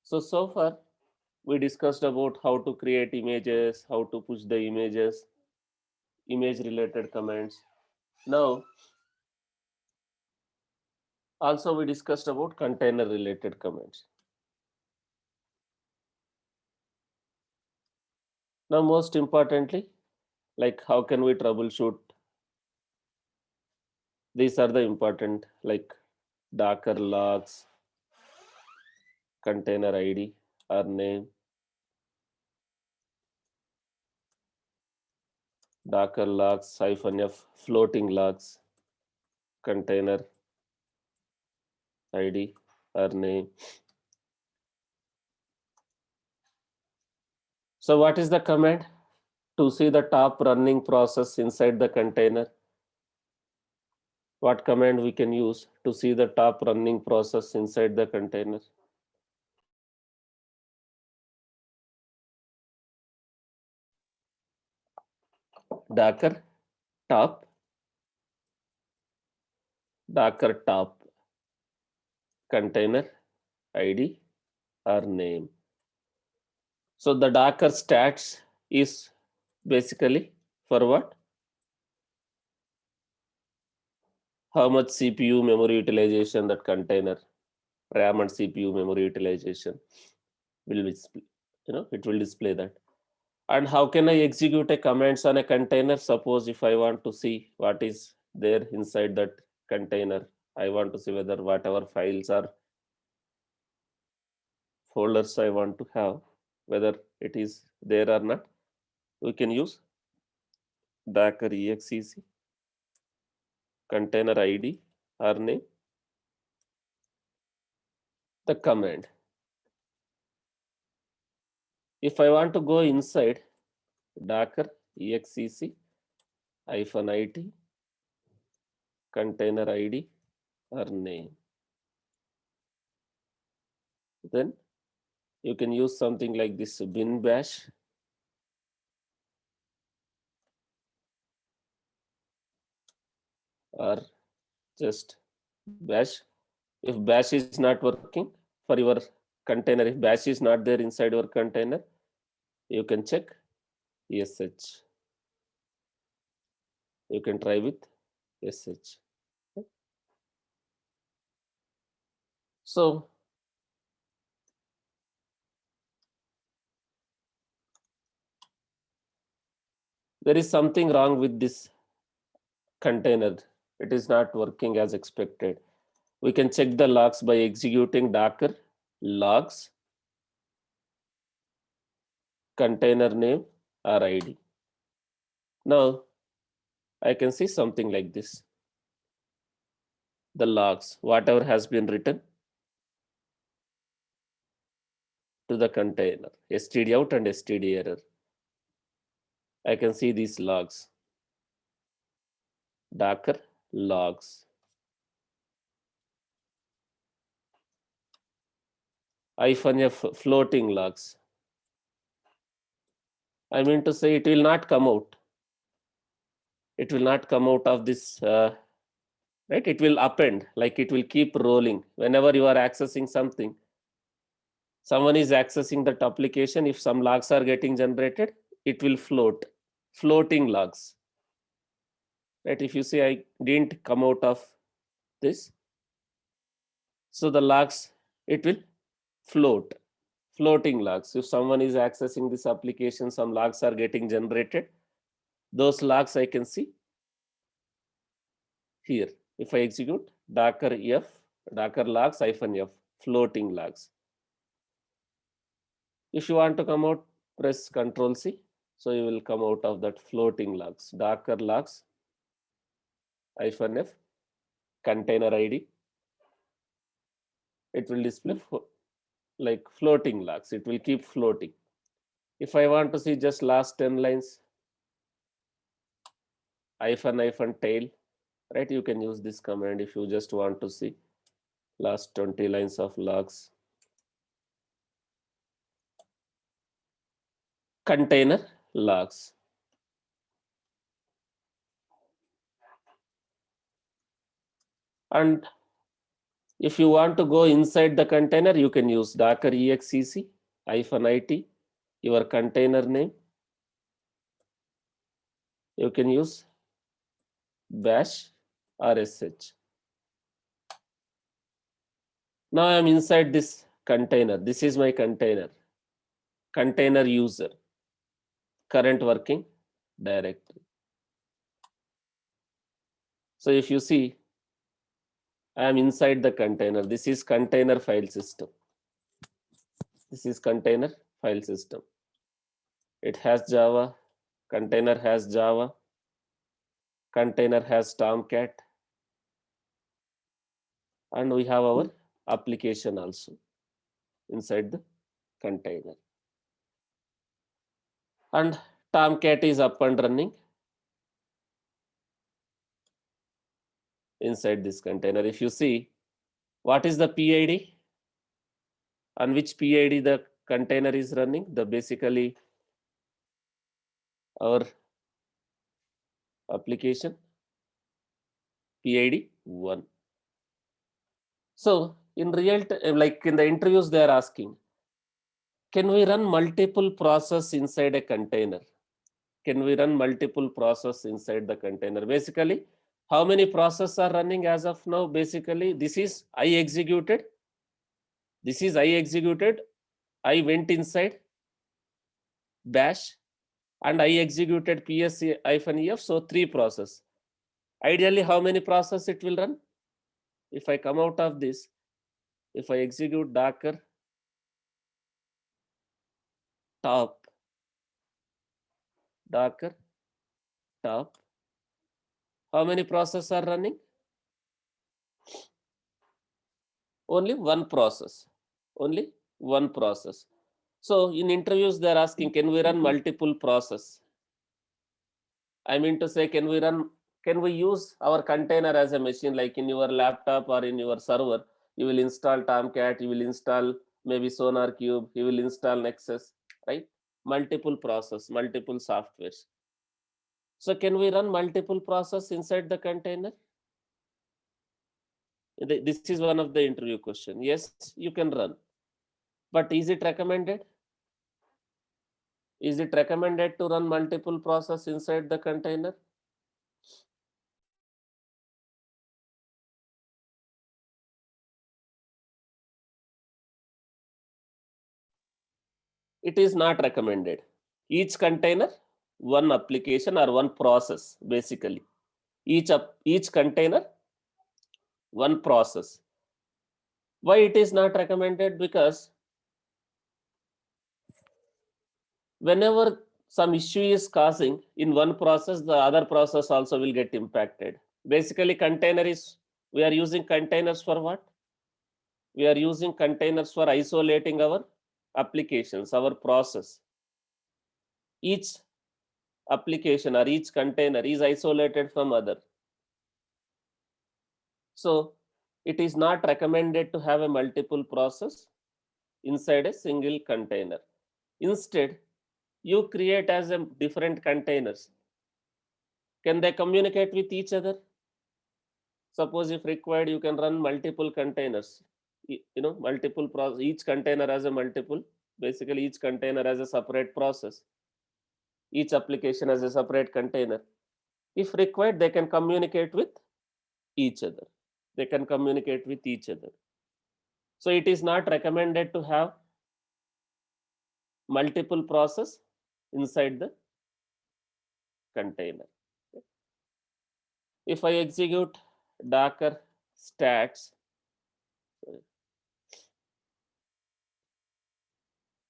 So far we discussed about how to create images, how to push the images, image related commands. Now also we discussed about container related commands. Now most importantly, like how can we troubleshoot? These are the important like Docker logs, container ID or name, Docker logs -f floating logs, container ID or name. So what is the command? To see the top running process inside the container. What command we can use to see the top running process inside the container? Docker top, Docker top, container ID or name. So the Docker stats is basically for what? How much CPU memory utilization that container, RAM and CPU memory utilization will display, it will display that. And how can I execute a commands on a container? Suppose if I want to see what is there inside that container, I want to see whether whatever files or folders I want to have, whether it is there or not, we can use Docker exec container ID or name, the command. If I want to go inside Docker exec -it container ID or name, then you can use something like this bin bash or just bash. If bash is not working for your container, if bash is not there inside your container, you can check sh. You can try with sh. So there is something wrong with this container. It is not working as expected. We can check the logs by executing Docker logs container name or ID. Now I can see something like this. The logs, whatever has been written to the container, std out and std error. I can see these logs, Docker logs, -f floating logs. I mean to say it will not come out. It will not come out of this, right? It will append, like it will keep rolling. Whenever you are accessing something, someone is accessing that application, if some logs are getting generated, it will float, floating logs. Right? If you say I didn't come out of this, so the logs, it will float, floating logs. If someone is accessing this application, some logs are getting generated. Those logs I can see here. If I execute Docker Docker logs -f floating logs. If you want to come out, press Control C. So you will come out of that floating logs, Docker logs -f container ID. It will display like floating logs. It will keep floating. If I want to see just last 10 lines, -tail, right? You can use this command if you just want to see last 20 lines of logs. Container logs. And If you want to go inside the container, you can use docker exec -it, your container name. You can use bash or sh. Now I am inside this container. This is my container user, current working directory. So if you see, I am inside the container. This is container file system. This is container file system. It has Java, container has Java, container has Tomcat, and we have our application also inside the container. And Tomcat is up and running inside this container. If you see, what is the PID? On which PID the container is running? The basically our application PID 1. So in like in the interviews, they are asking, can we run multiple process inside a container? Can we run multiple process inside the container? Basically, how many processes are running as of now? Basically, this is I executed. This is I executed. I went inside bash and I executed ps-ef. So 3 process. Ideally, how many process it will run? If I come out of this, if I execute docker top, docker top, how many process are running? Only one process. Only one process. So in interviews, they're asking, can we run multiple process? I mean to say, can we use our container as a machine, like in your laptop or in your server? You will install Tomcat, you will install maybe Sonar Cube, you will install Nexus, right? Multiple process, multiple softwares. So can we run multiple process inside the container? This is one of the interview question. Yes, you can run. But is it recommended? Is it recommended to run multiple process inside the container? It is not recommended. Each container, one application or one process, basically. Each container, one process. Why it is not recommended? Because whenever some issue is causing in one process, the other process also will get impacted. Basically, we are using containers for what? We are using containers for isolating our applications, our process. Each application or each container is isolated from other. So it is not recommended to have a multiple process inside a single container. Instead, you create as a different containers. Can they communicate with each other? Suppose if required, you can run multiple containers. Multiple process. Each container has a multiple. Basically, each container has a separate process. Each application has a separate container. If required, they can communicate with each other. They can communicate with each other. So it is not recommended to have multiple process inside the container. If I execute docker stats,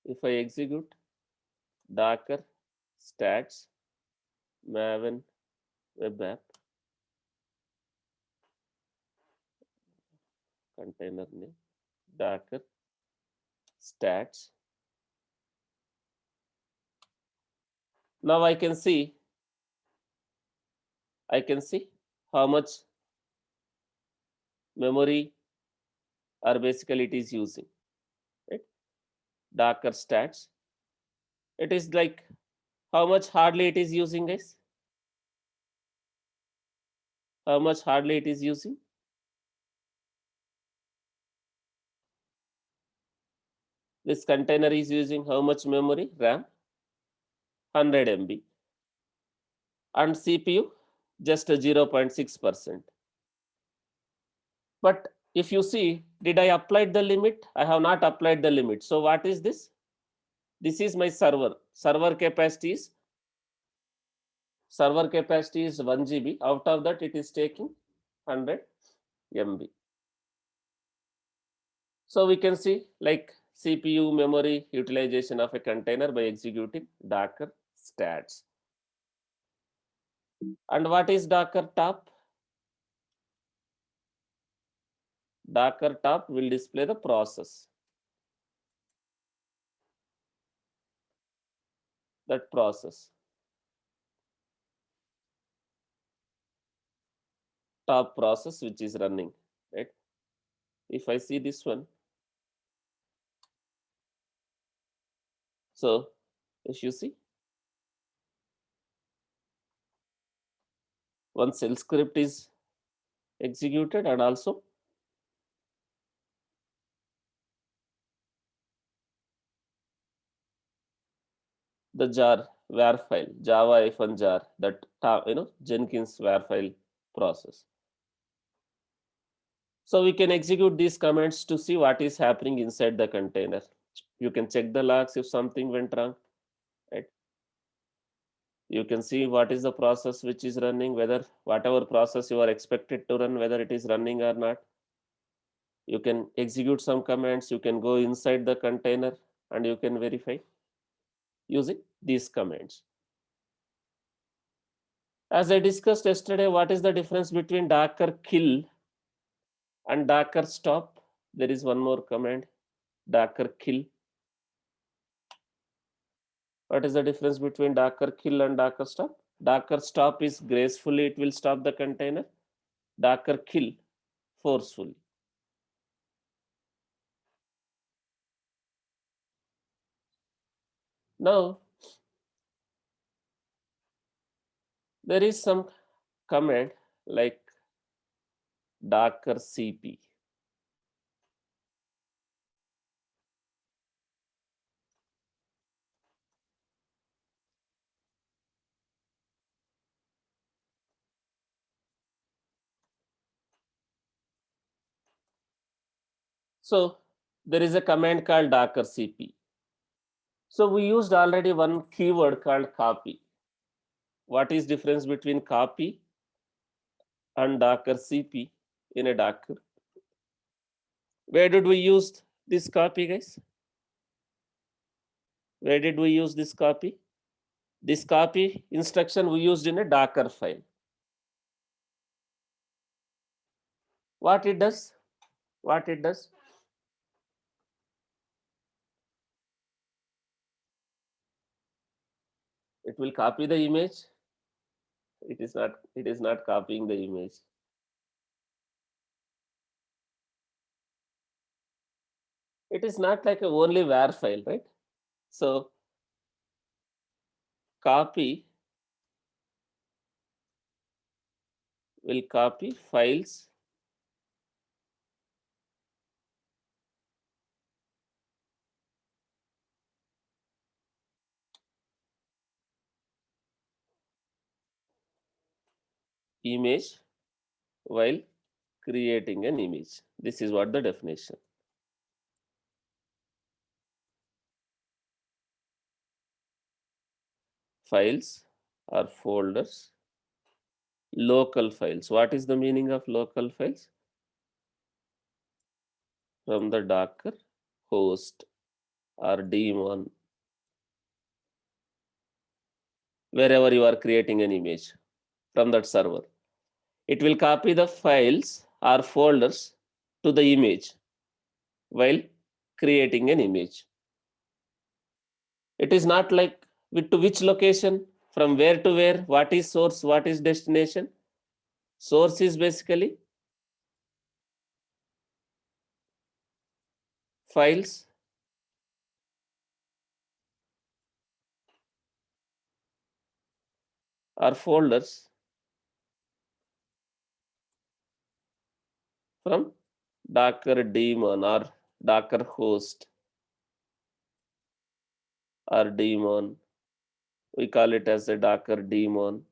if I execute docker stats maven web app container name docker stats, now I can see how much memory or basically it is using, right? Docker stats, it is like how much hardly it is using, guys. How much hardly it is using? This container is using how much memory? RAM 100 MB and CPU just 0.6%. But if you see, did I apply the limit? I have not applied the limit. So what is this? This is my server. Server capacity is 1 GB. Out of that, it is taking 100 MB. So we can see like CPU memory utilization of a container by executing Docker stats. And what is Docker top? Docker top will display the process. That process. Top process which is running, right? If I see this one, so if you see, one shell script is executed and also the jar var file, java-jar, that Jenkins var file process. So we can execute these commands to see what is happening inside the container. You can check the logs if something went wrong, right? You can see what is the process which is running, whether whatever process you are expected to run, whether it is running or not. You can execute some commands, you can go inside the container and you can verify using these commands. As I discussed yesterday, what is the difference between Docker kill and Docker stop? There is one more command, Docker kill. What is the difference between Docker kill and Docker stop? Docker stop is gracefully, it will stop the container. Docker kill, forcefully. Now, there is some command like Docker cp. So there is a command called Docker cp. So we used already one keyword called copy. What is difference between copy and Docker cp in a Docker? Where did we use this copy, guys? Where did we use this copy? This copy instruction we used in a Docker file. What it does? What it does? It will copy the image. It is not. It is not copying the image. It is not like a only var file, right? So copy will copy files image while creating an image. This is what the definition. Files are folders, local files. What is the meaning of local files? From the Docker host or daemon, wherever you are creating an image from that server. It will copy the files or folders to the image while creating an image. It is not like to which location, from where to where, what is source, what is destination. Source is basically files or folders from Docker daemon or Docker host. or daemon. We call it as a Docker daemon.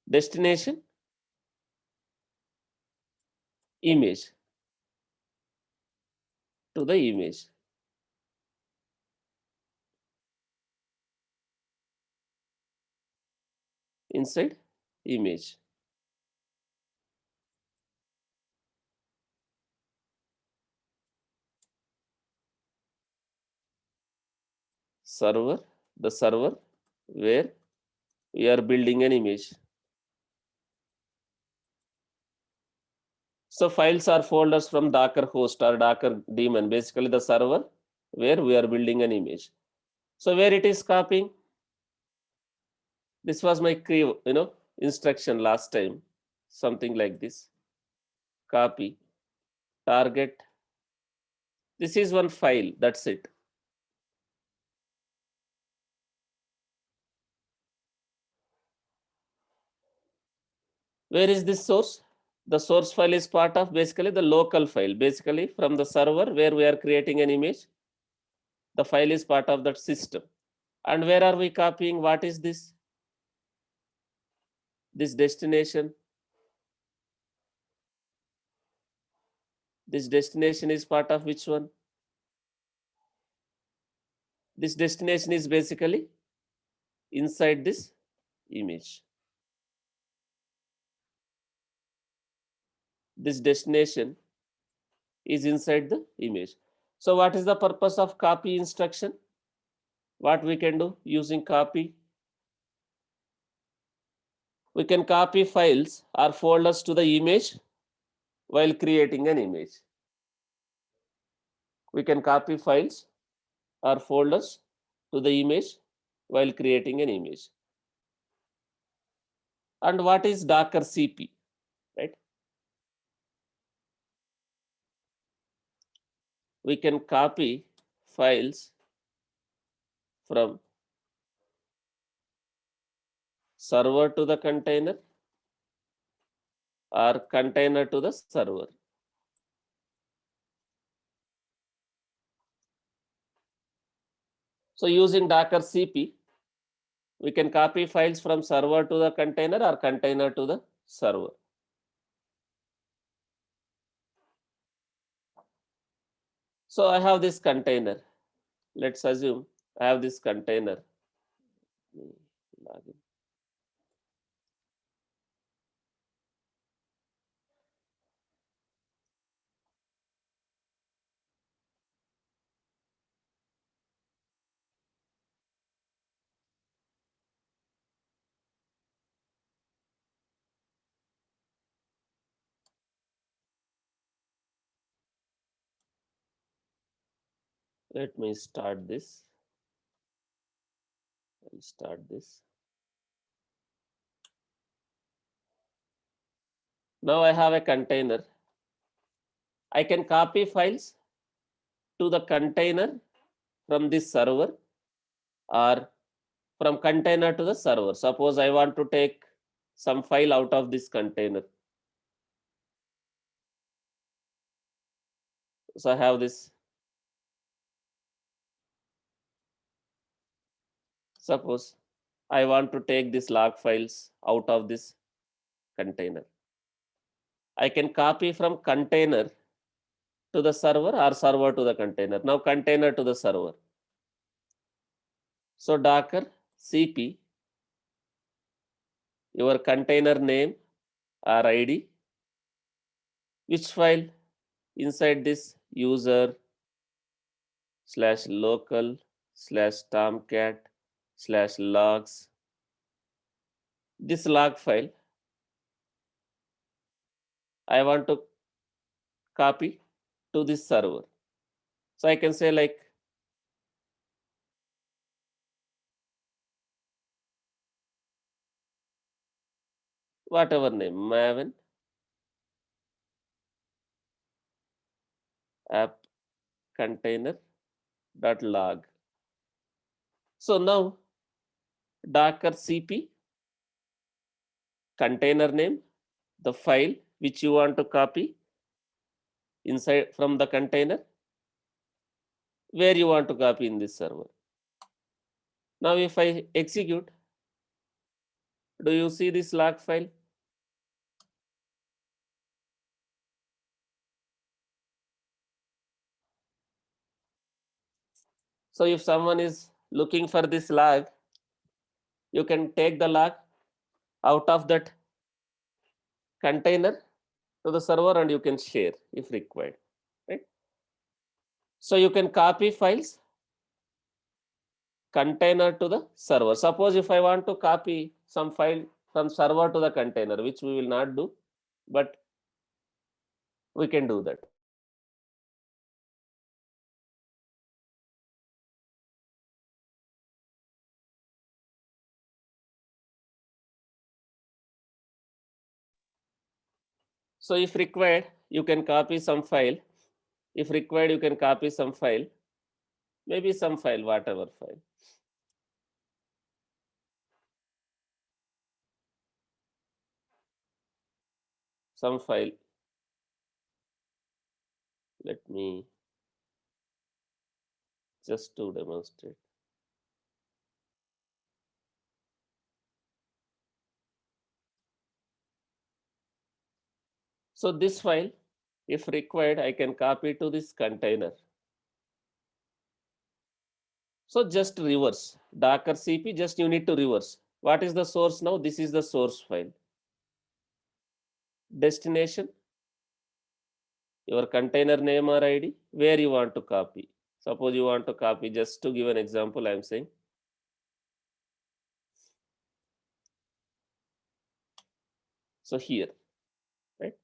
Destination, image, to the image. Inside image. Server, the server where we are building an image. So files are folders from Docker host or Docker daemon, basically the server where we are building an image. So where it is copying, this was my instruction last time, something like this. Copy, target. This is one file, that's it. Where is this source? The source file is part of basically the local file, basically from the server where we are creating an image. The file is part of that system. And where are we copying? What is this? This destination. This destination is part of which one? This destination is basically inside this image. This destination is inside the image. So what is the purpose of copy instruction? What we can do using copy? We can copy files or folders to the image while creating an image. We can copy files or folders to the image while creating an image. And what is Docker CP, right? We can copy files from server to the container or container to the server. So using Docker CP, we can copy files from server to the container or container to the server. So I have this container. Let's assume I have this container. Login. Let me start this. I'll start this. Now I have a container. I can copy files to the container from this server or from container to the server. Suppose I want to take some file out of this container. So I have this. Suppose I want to take these log files out of this container. I can copy from container to the server or server to the container. Now container to the server. So Docker CP, your container name or ID, which file inside this user / local / tomcat / logs. This log file I want to copy to this server. So I can say like whatever name, Maven app container dot log. So now Docker CP container name, the file which you want to copy inside from the container, where you want to copy in this server. Now if I execute, do you see this log file? So if someone is looking for this log, you can take the log out of that container to the server and you can share if required, right? So you can copy files container to the server. Suppose if I want to copy some file from server to the container, which we will not do, but we can do that. So if required, you can copy some file. If required, you can copy some file, maybe some file, whatever file. Some file. Let me just to demonstrate. So this file, if required, I can copy to this container. So just reverse Docker CP, just you need to reverse. What is the source now? This is the source file. Destination, your container name or ID, where you want to copy. Suppose you want to copy, just to give an example, I am saying. So here, right?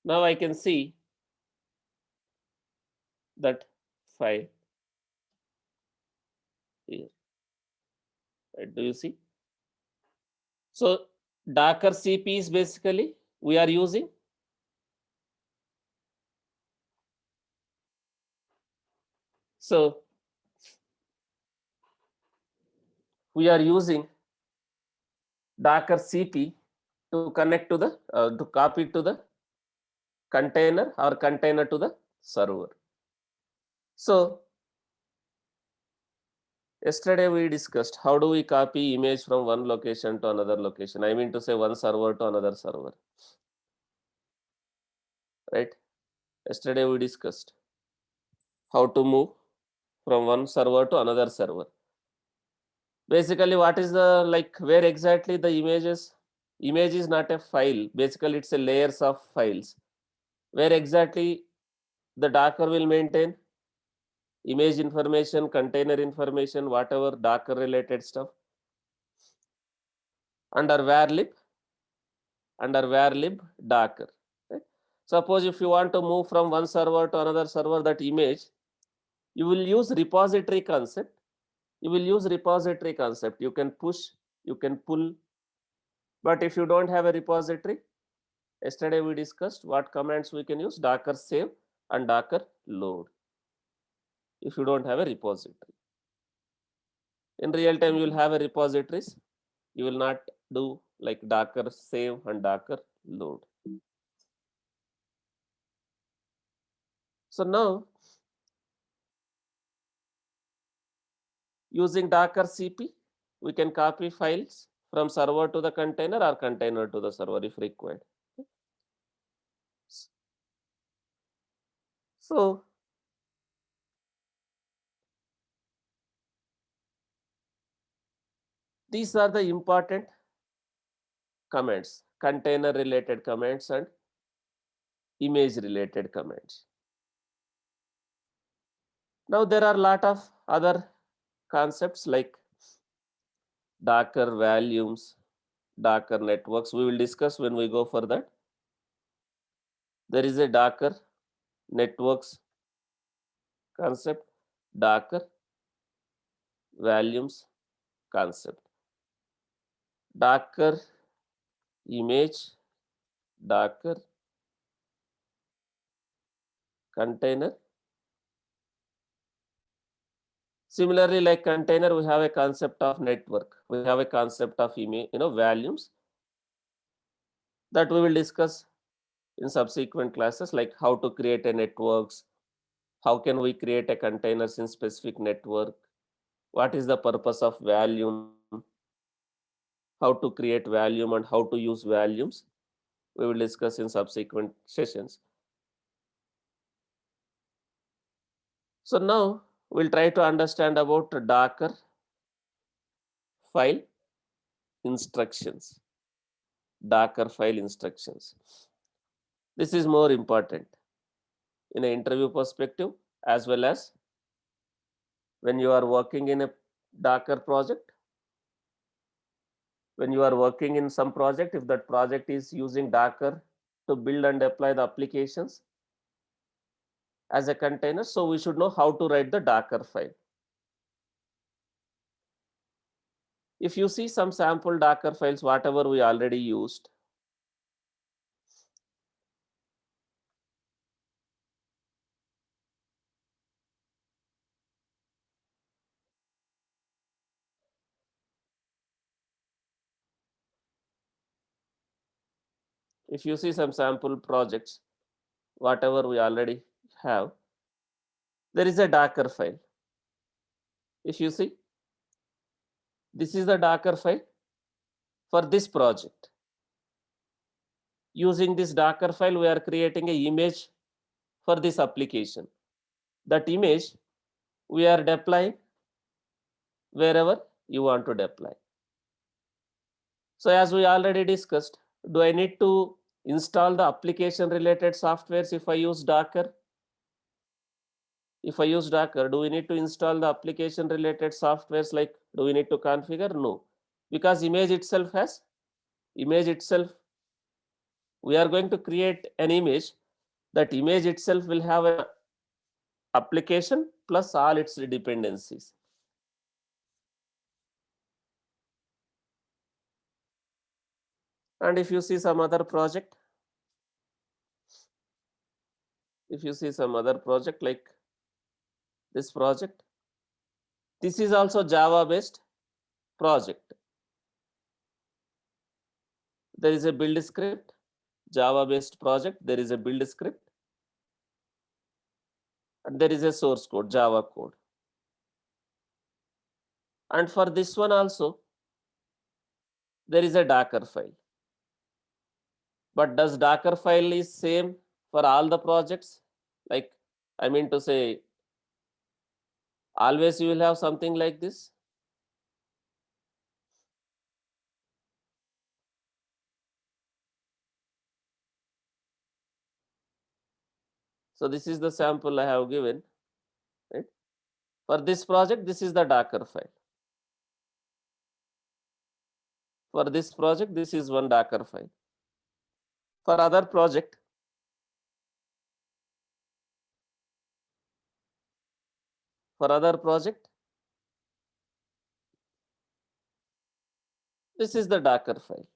Now I can see that file here. Right? Do you see? So Docker CP is basically we are using so we are using Docker CP to connect to the to copy to the container or container to the server. So yesterday we discussed how do we copy image from one location to another location. I mean to say one server to another server, right? Yesterday we discussed how to move from one server to another server. Basically, what is the like where exactly the images? Image is not a file. Basically, it's a layers of files. Where exactly the Docker will maintain image information, container information, whatever Docker related stuff under var lib Docker. Right? Suppose if you want to move from one server to another server, that image, you will use repository concept. You will use repository concept. You can push, you can pull. But if you don't have a repository, yesterday we discussed what commands we can use: Docker save and Docker load. If you don't have a repository, in real time you will have a repositories. You will not do like Docker save and Docker load. So now using Docker CP, we can copy files from server to the container or container to the server if required. So these are the important commands, container related commands and image related commands. Now there are a lot of other concepts like Docker volumes, Docker networks. We will discuss when we go for that. There is a Docker networks concept, Docker volumes concept, Docker image, Docker container. Similarly, like container, we have a concept of network. We have a concept of image, volumes that we will discuss in subsequent classes, like how to create a networks, how can we create a containers in specific network, what is the purpose of volume, how to create volume and how to use volumes. We will discuss in subsequent sessions. So now we'll try to understand about Docker file instructions. Docker file instructions. This is more important in an interview perspective, as well as when you are working in a Docker project. When you are working in some project, if that project is using Docker to build and deploy the applications as a container, so we should know how to write the Docker file. If you see some sample Docker files, whatever we already used, if you see some sample projects, whatever we already have, there is a Docker file. If you see, this is the Docker file for this project. Using this Docker file, we are creating an image for this application. That image we are deploying wherever you want to deploy. So as we already discussed, do I need to install the application related softwares if I use Docker? If I use Docker, do we need to install the application related softwares, like do we need to configure? No, because image itself, we are going to create an image. That image itself will have an application plus all its dependencies. And if you see some other project, like this project, this is also Java based project. There is a build script, Java based project, there is a build script, and there is a source code, Java code. And for this one also, there is a Docker file. But does Docker file is same for all the projects? Like, I mean to say, always you will have something like this? So this is the sample I have given, right? For this project, this is the Docker file. For this project, this is one Docker file. For other project, this is the Docker file.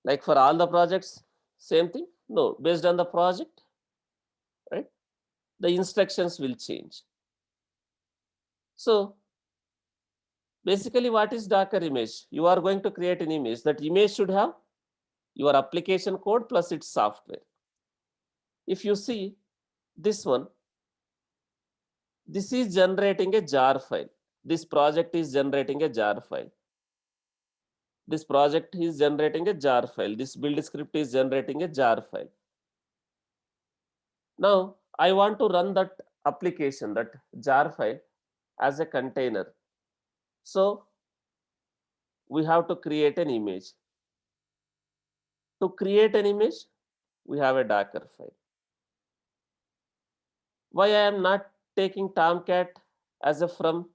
Like for all the projects, same thing? No, based on the project, right? The instructions will change. So basically, what is Docker image? You are going to create an image. That image should have your application code plus its software. If you see this one, this is generating a jar file. This project is generating a jar file. This project is generating a jar file. This build script is generating a jar file. Now, I want to run that application, that jar file, as a container. So, we have to create an image. To create an image, we have a Docker file. Why I am not taking Tomcat as a from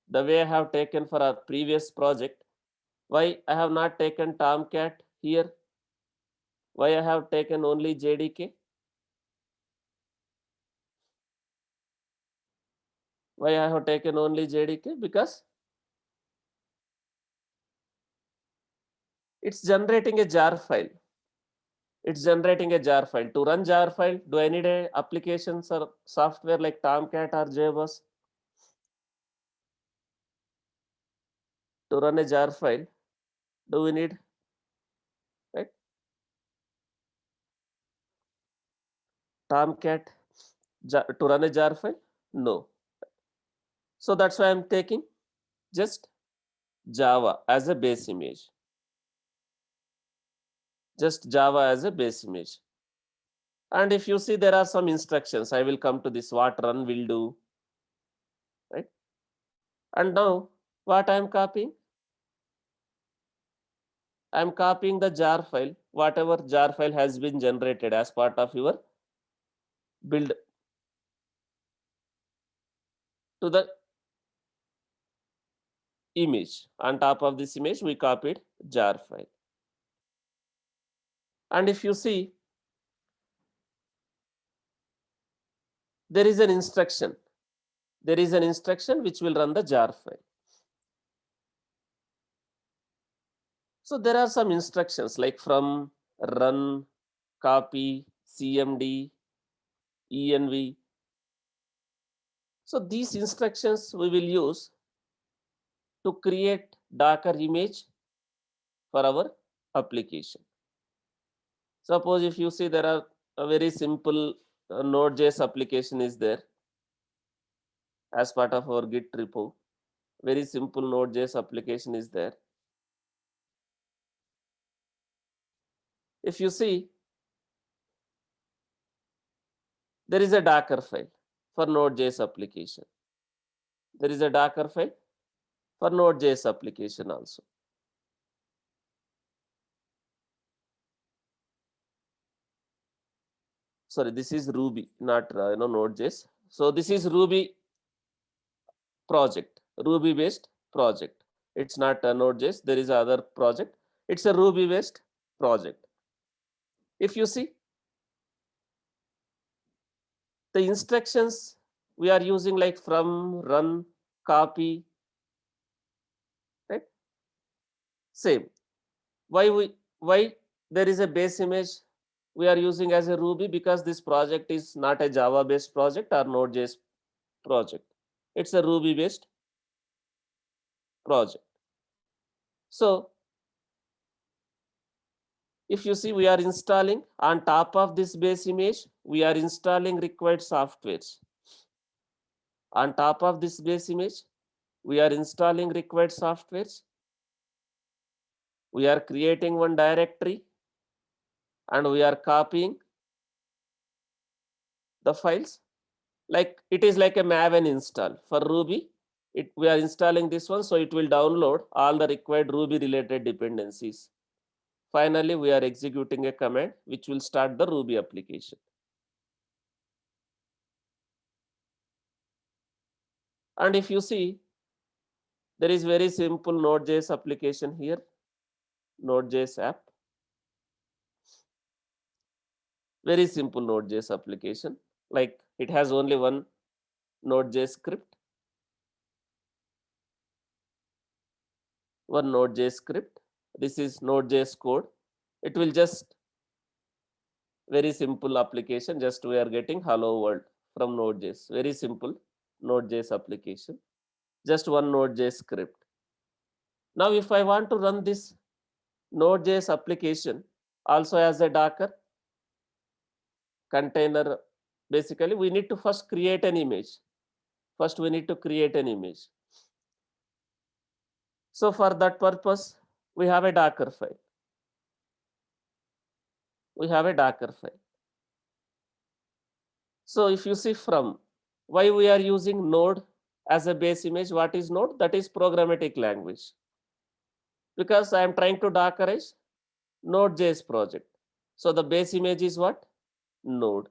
the way I have taken for our previous project? Why I have not taken Tomcat here? Why I have taken only JDK? Why I have taken only JDK? Because it's generating a jar file. It's generating a jar file. To run jar file, do I need a applications or software like Tomcat or JBoss? To run a jar file, Do we need, right? Tomcat to run a jar file? No. So that's why I'm taking just Java as a base image. Just Java as a base image. And if you see, there are some instructions. I will come to this, what run will do, right? And now what I am copying? I am copying the jar file, whatever jar file has been generated as part of your build, to the image. On top of this image, we copied jar file. And if you see, there is an instruction. There is an instruction which will run the jar file. So there are some instructions like from, run, copy, cmd, env. So these instructions we will use to create Docker image for our application. Suppose if you see, there are a very simple Node.js application is there as part of our Git repo. Very simple Node.js application is there. If you see, there is a Docker file for Node.js application. There is a Docker file for Node.js application also. Sorry, this is Ruby, not Node.js. So this is Ruby project, Ruby based project. It's not a Node.js. There is other project. It's a Ruby based project. If you see, the instructions we are using like from, run, copy, right? Same. Why there is a base image we are using as a Ruby? Because this project is not a Java based project or Node.js project. It's a Ruby based project. So if you see, we are installing on top of this base image, we are installing required softwares. On top of this base image, we are installing required softwares. We are creating one directory and we are copying the files. Like it is like a Maven install for Ruby. We are installing this one, so it will download all the required Ruby related dependencies. Finally, we are executing a command which will start the Ruby application. And if you see, there is very simple Node.js application here, Node.js app. Very simple Node.js application. Like it has only one Node.js script. One Node.js script. This is Node.js code. It will just very simple application. Just we are getting hello world from Node.js. Very simple Node.js application. Just one Node.js script. Now, if I want to run this Node.js application also as a Docker container, basically we need to first create an image. First, we need to create an image. So for that purpose, we have a Docker file. We have a Docker file. So if you see from, why we are using Node as a base image, what is Node? That is programmatic language. Because I am trying to Dockerize Node.js project. So the base image is what? Node.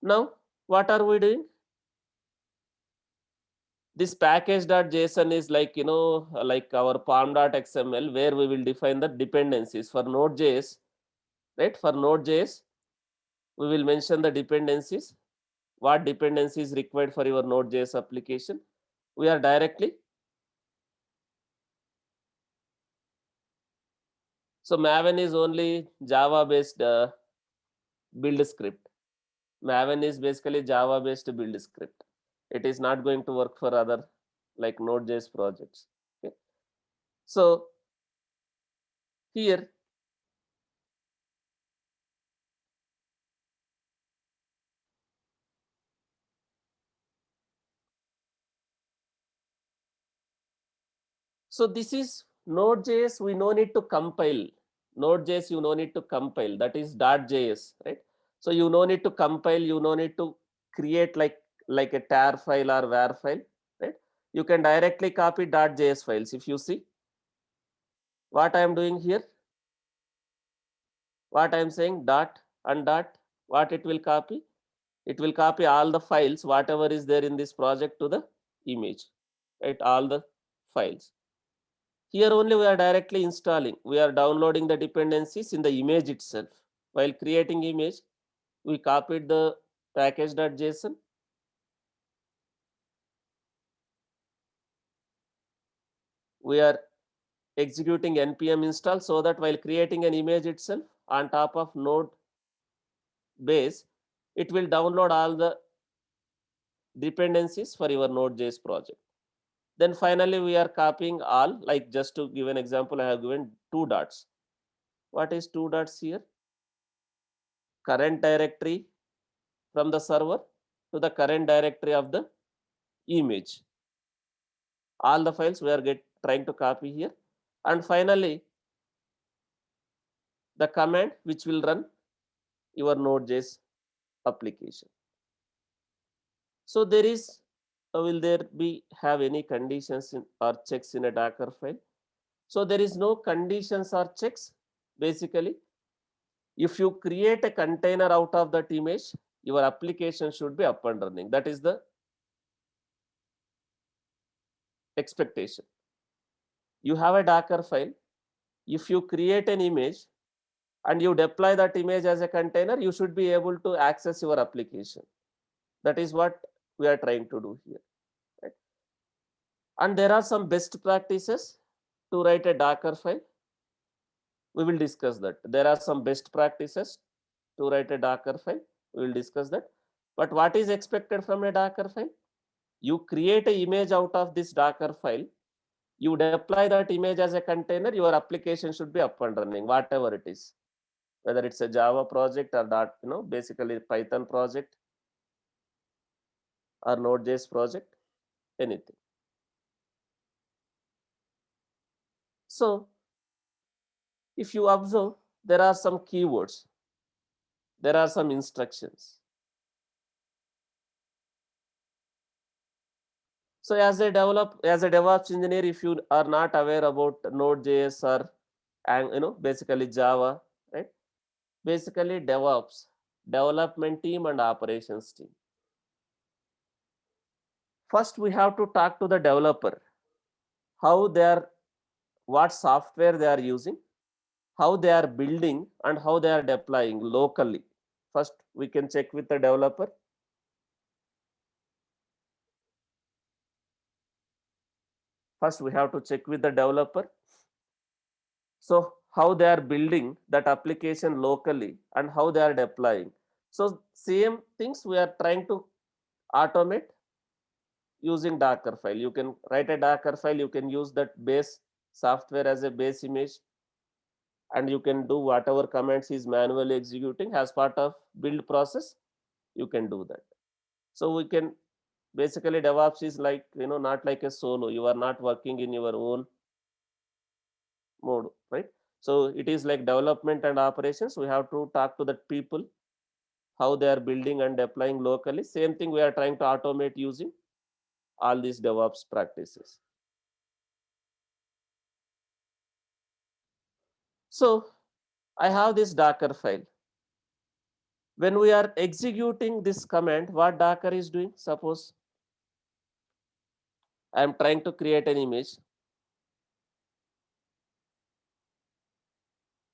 Now, what are we doing? This package.json is like, like our pom.xml, where we will define the dependencies for Node.js, right? For Node.js, we will mention the dependencies, what dependencies required for your Node.js application. We are directly, so Maven is only Java based build script. Maven is basically Java based build script. It is not going to work for other like Node.js projects. Okay. So here, so this is Node.js. We no need to compile. Node.js you no need to compile. That is .js, right? So you no need to compile. You no need to create like a tar file or var file, right? You can directly copy .js files. If you see what I am doing here, what I am saying dot and dot, what it will copy? It will copy all the files, whatever is there in this project to the image, right? All the files. Here only we are directly installing. We are downloading the dependencies in the image itself. While creating image, we copied the package.json. We are executing npm install so that while creating an image itself on top of node base, it will download all the dependencies for your Node.js project. Then finally, we are copying all, like just to give an example, I have given two dots. What is two dots here? Current directory from the server to the current directory of the image. All the files we are trying to copy here. And finally, the command which will run your Node.js application. So there is, will there be have any conditions or checks in a Docker file? So there is no conditions or checks. Basically, if you create a container out of that image, your application should be up and running. That is the expectation. You have a Docker file. If you create an image and you deploy that image as a container, you should be able to access your application. That is what we are trying to do here. Right? And there are some best practices to write a Docker file. We will discuss that. There are some best practices to write a Docker file. We will discuss that. But what is expected from a Docker file? You create an image out of this Docker file. You deploy that image as a container. Your application should be up and running, whatever it is. Whether it's a Java project or basically Python project or Node.js project, anything. So if you observe, there are some keywords, there are some instructions. So as a DevOps engineer, if you are not aware about Node.js or basically Java, right? Basically DevOps, development team and operations team. First, we have to talk to the developer, how they are, what software they are using, how they are building and how they are deploying locally. First, we can check with the developer. First, we have to check with the developer. So how they are building that application locally and how they are deploying. So same things we are trying to automate using Docker file. You can write a Docker file, you can use that base software as a base image, and you can do whatever commands is manually executing as part of build process. You can do that. So we can basically DevOps is like not like a solo. You are not working in your own mode, right? So it is like development and operations. We have to talk to the people, how they are building and deploying locally. Same thing we are trying to automate using all these DevOps practices. So I have this Docker file. When we are executing this command, what Docker is doing, suppose I am trying to create an image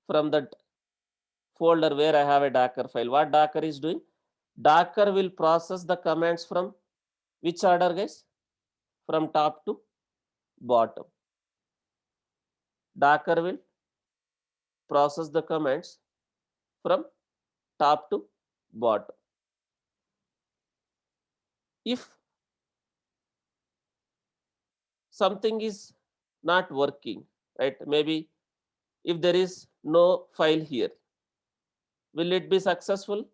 from that folder where I have a Docker file. What Docker is doing? Docker will process the commands from which order, guys? From top to bottom. Docker will process the commands from top to bottom. If something is not working, right? Maybe if there is no file here, will it be successful?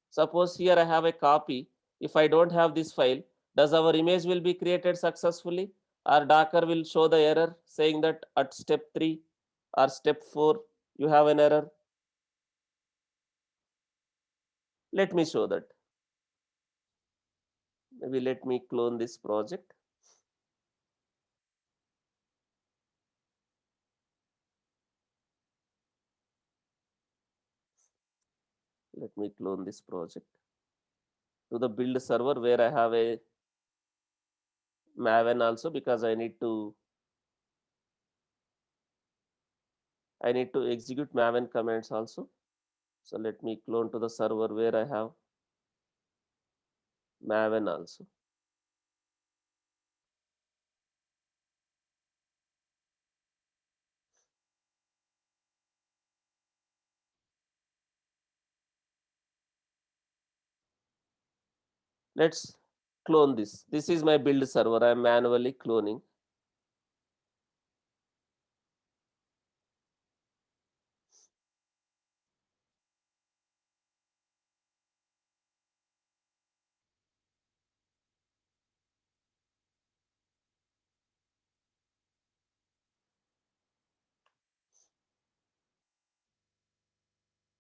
Suppose here I have a copy. If I don't have this file, does our image will be created successfully? Or Docker will show the error saying that at step 3 or step 4, you have an error? Let me show that. Maybe let me clone this project. Let me clone this project to the build server where I have a Maven also, because I need to execute Maven commands also. So let me clone to the server where I have Maven also. Let's clone this. This is my build server. I am manually cloning.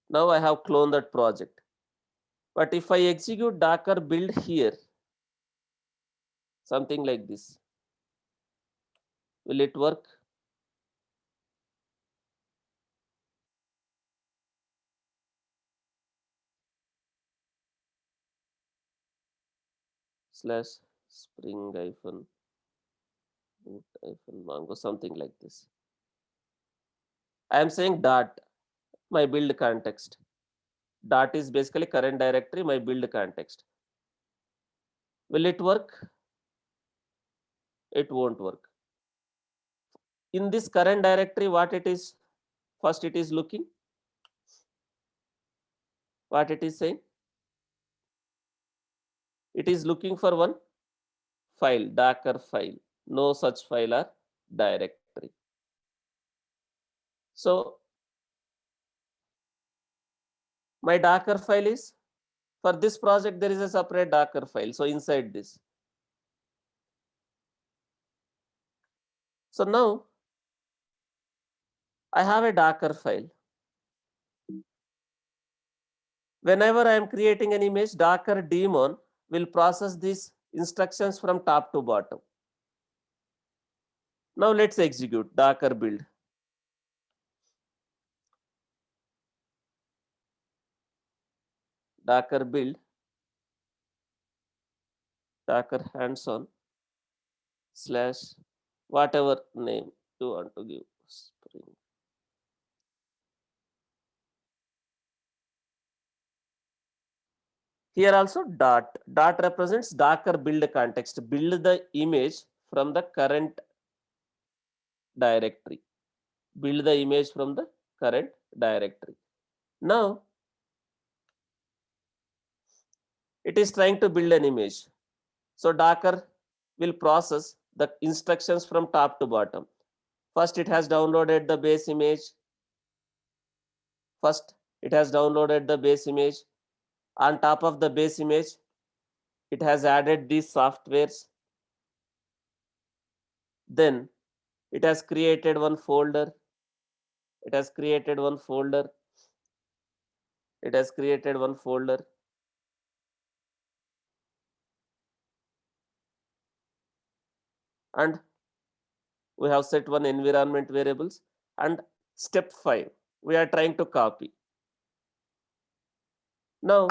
Now I have cloned that project. But if I execute Docker build here, something like this, will it work? Slash spring hyphen boot hyphen mongo, something like this. I am saying dot, my build context. Dot is basically current directory, my build context. Will it work? It won't work. In this current directory, what it is? First, it is looking. What it is saying? It is looking for one file, Docker file. No such file or directory. So my Docker file is, for this project, there is a separate Docker file. So inside this. So now I have a Docker file. Whenever I am creating an image, Docker daemon will process these instructions from top to bottom. Now let's execute Docker build. Docker build, Docker hands-on slash whatever name you want to give. Spring. Here also dot. Dot represents Docker build context. Build the image from the current directory. Build the image from the current directory. Now it is trying to build an image. So Docker will process the instructions from top to bottom. First, it has downloaded the base image. First, it has downloaded the base image. On top of the base image, it has added these softwares. Then it has created one folder. It has created one folder. It has created one folder. And we have set one environment variables. And step 5, we are trying to copy. Now,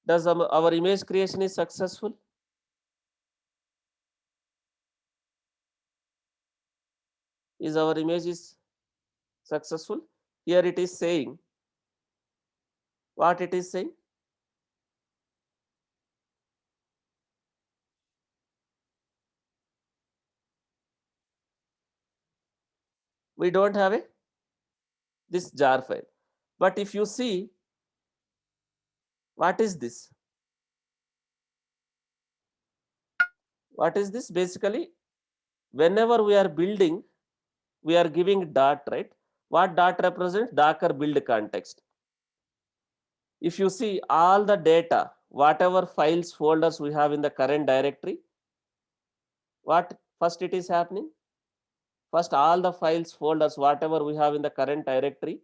does our image creation is successful? Is our image is successful? Here it is saying, what it is saying? We don't have this jar file. But if you see, what is this? What is this? Basically, whenever we are building we are giving dot, right? What dot represents? Docker build context. If you see all the data, whatever files, folders we have in the current directory, what first it is happening? First, all the files, folders, whatever we have in the current directory.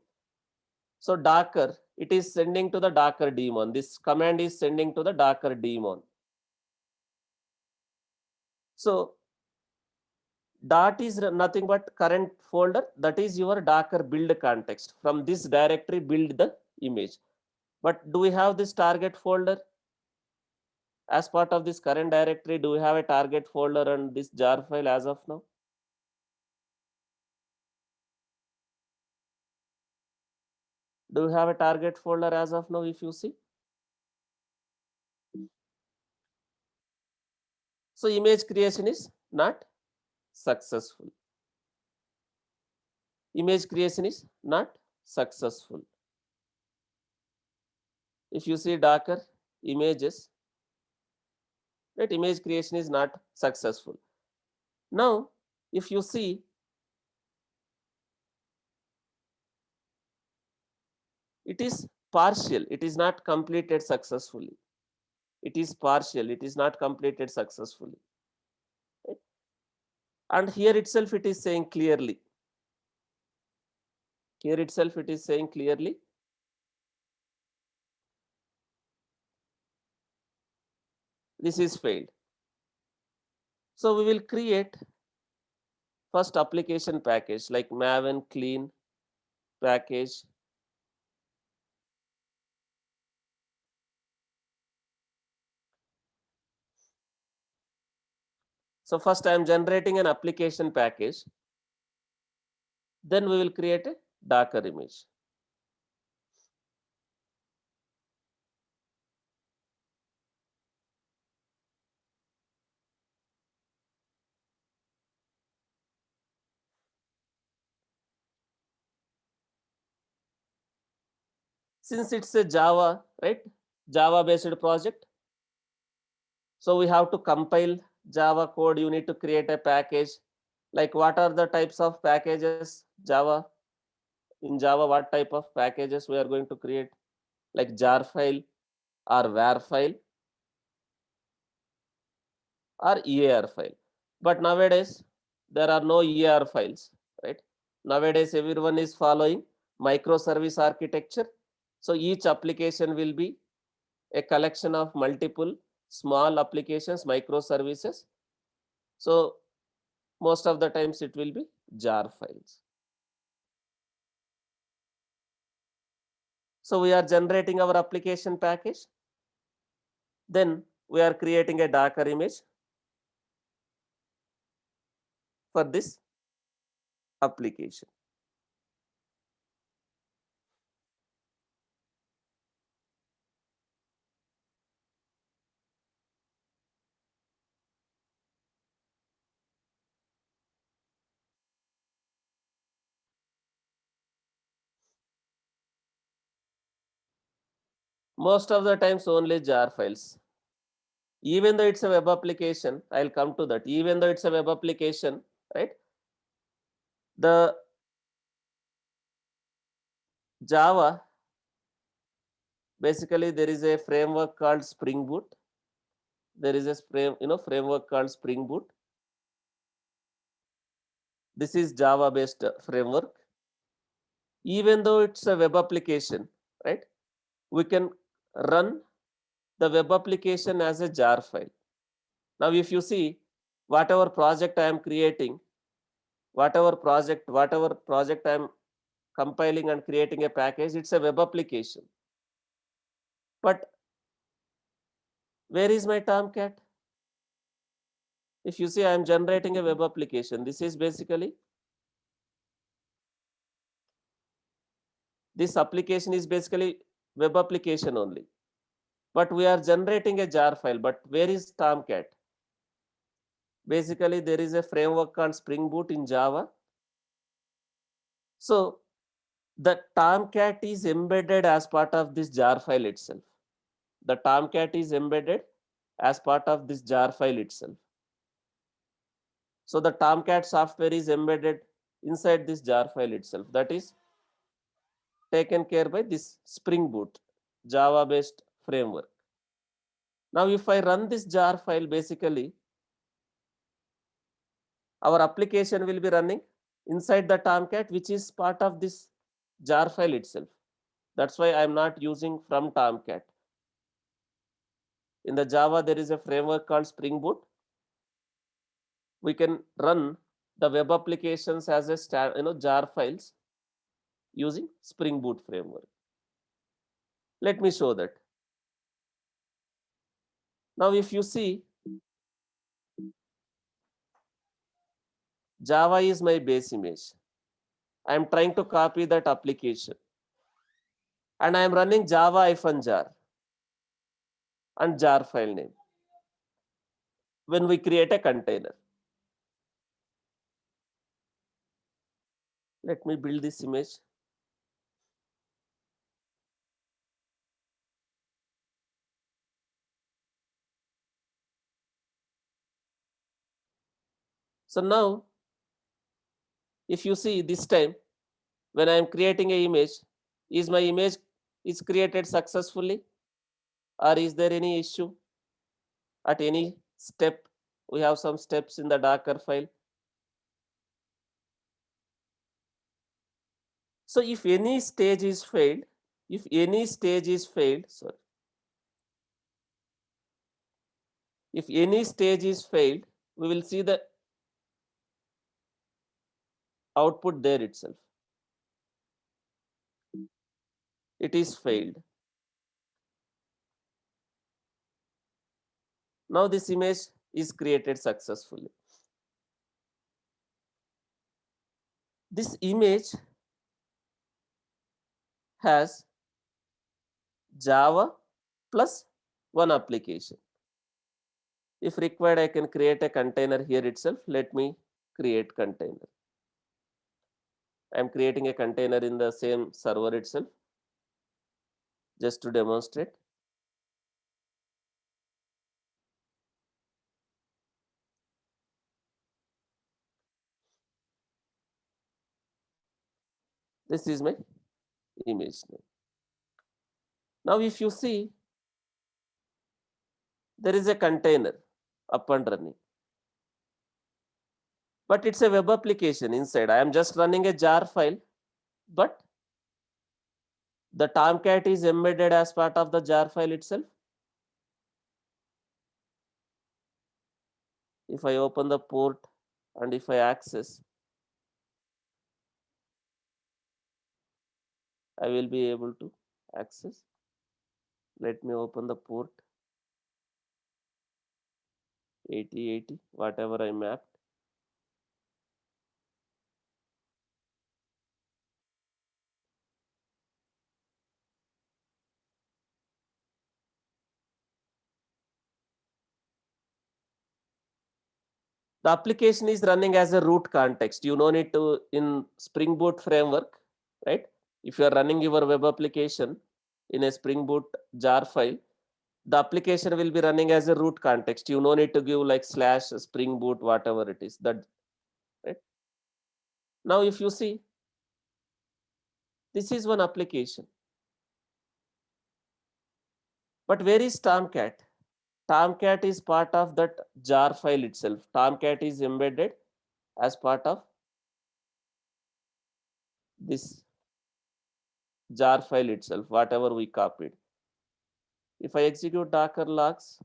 So Docker, it is sending to the Docker daemon. This command is sending to the Docker daemon. So dot is nothing but current folder. That is your Docker build context. From this directory, build the image. But do we have this target folder? As part of this current directory, do we have a target folder and this jar file as of now? Do we have a target folder as of now if you see? So image creation is not successful. Image creation is not successful. If you see Docker images, right, image creation is not successful. Now, if you see, it is partial, it is not completed successfully. It is partial, it is not completed successfully. Right? And here itself it is saying clearly. Here itself it is saying clearly, this is failed. So we will create first application package like maven clean package. So first I am generating an application package. Then we will create a Docker image. Since it's a Java, right? Java based project. So we have to compile Java code. You need to create a package. Like what are the types of packages Java? In Java, what type of packages we are going to create? Like jar file or var file or EAR file. But nowadays, there are no EAR files, right? Nowadays, everyone is following microservice architecture. So each application will be a collection of multiple small applications, microservices. So most of the times it will be jar files. So we are generating our application package. Then we are creating a Docker image for this application. Most of the times only jar files. Even though it's a web application, I'll come to that. Even though it's a web application, right? The Java, basically there is a framework called Spring Boot. There is a framework called Spring Boot. This is Java based framework. Even though it's a web application, right? We can run the web application as a jar file. Now, if you see whatever project I am creating, whatever project I am compiling and creating a package, it's a web application. But where is my Tomcat? If you see, I am generating a web application. This is basically, this application is basically web application only. But we are generating a jar file. But where is Tomcat? Basically, there is a framework called Spring Boot in Java. So the Tomcat is embedded as part of this jar file itself. The Tomcat is embedded as part of this jar file itself. So the Tomcat software is embedded inside this jar file itself. That is taken care by this Spring Boot Java based framework. Now, if I run this jar file, basically our application will be running inside the Tomcat, which is part of this jar file itself. That's why I'm not using from Tomcat. In the Java, there is a framework called Spring Boot. We can run the web applications as a jar files using Spring Boot framework. Let me show that. Now, if you see, Java is my base image. I am trying to copy that application, and I am running java-jar and jar file name when we create a container. Let me build this image. So now, if you see this time, when I am creating an image, is my image is created successfully, or is there any issue at any step? We have some steps in the Docker file. So if any stage is failed, if any stage is failed, we will see the output there itself. It is failed. Now this image is created successfully. This image has Java plus one application. If required, I can create a container here itself. Let me create container. I am creating a container in the same server itself just to demonstrate. This is my image name. Now, if you see, there is a container up and running, but it's a web application inside. I am just running a jar file, but the Tomcat is embedded as part of the jar file itself. If I open the port and if I access, I will be able to access. Let me open the port 8080, whatever I mapped. The application is running as a root context. You don't need to in Spring Boot framework, right? If you are running your web application in a Spring Boot jar file, the application will be running as a root context. You no need to give like slash Spring Boot, whatever it is. That right? Now, if you see, this is one application. But where is Tomcat? Tomcat is part of that jar file itself. Tomcat is embedded as part of this jar file itself, whatever we copied. If I execute Docker logs,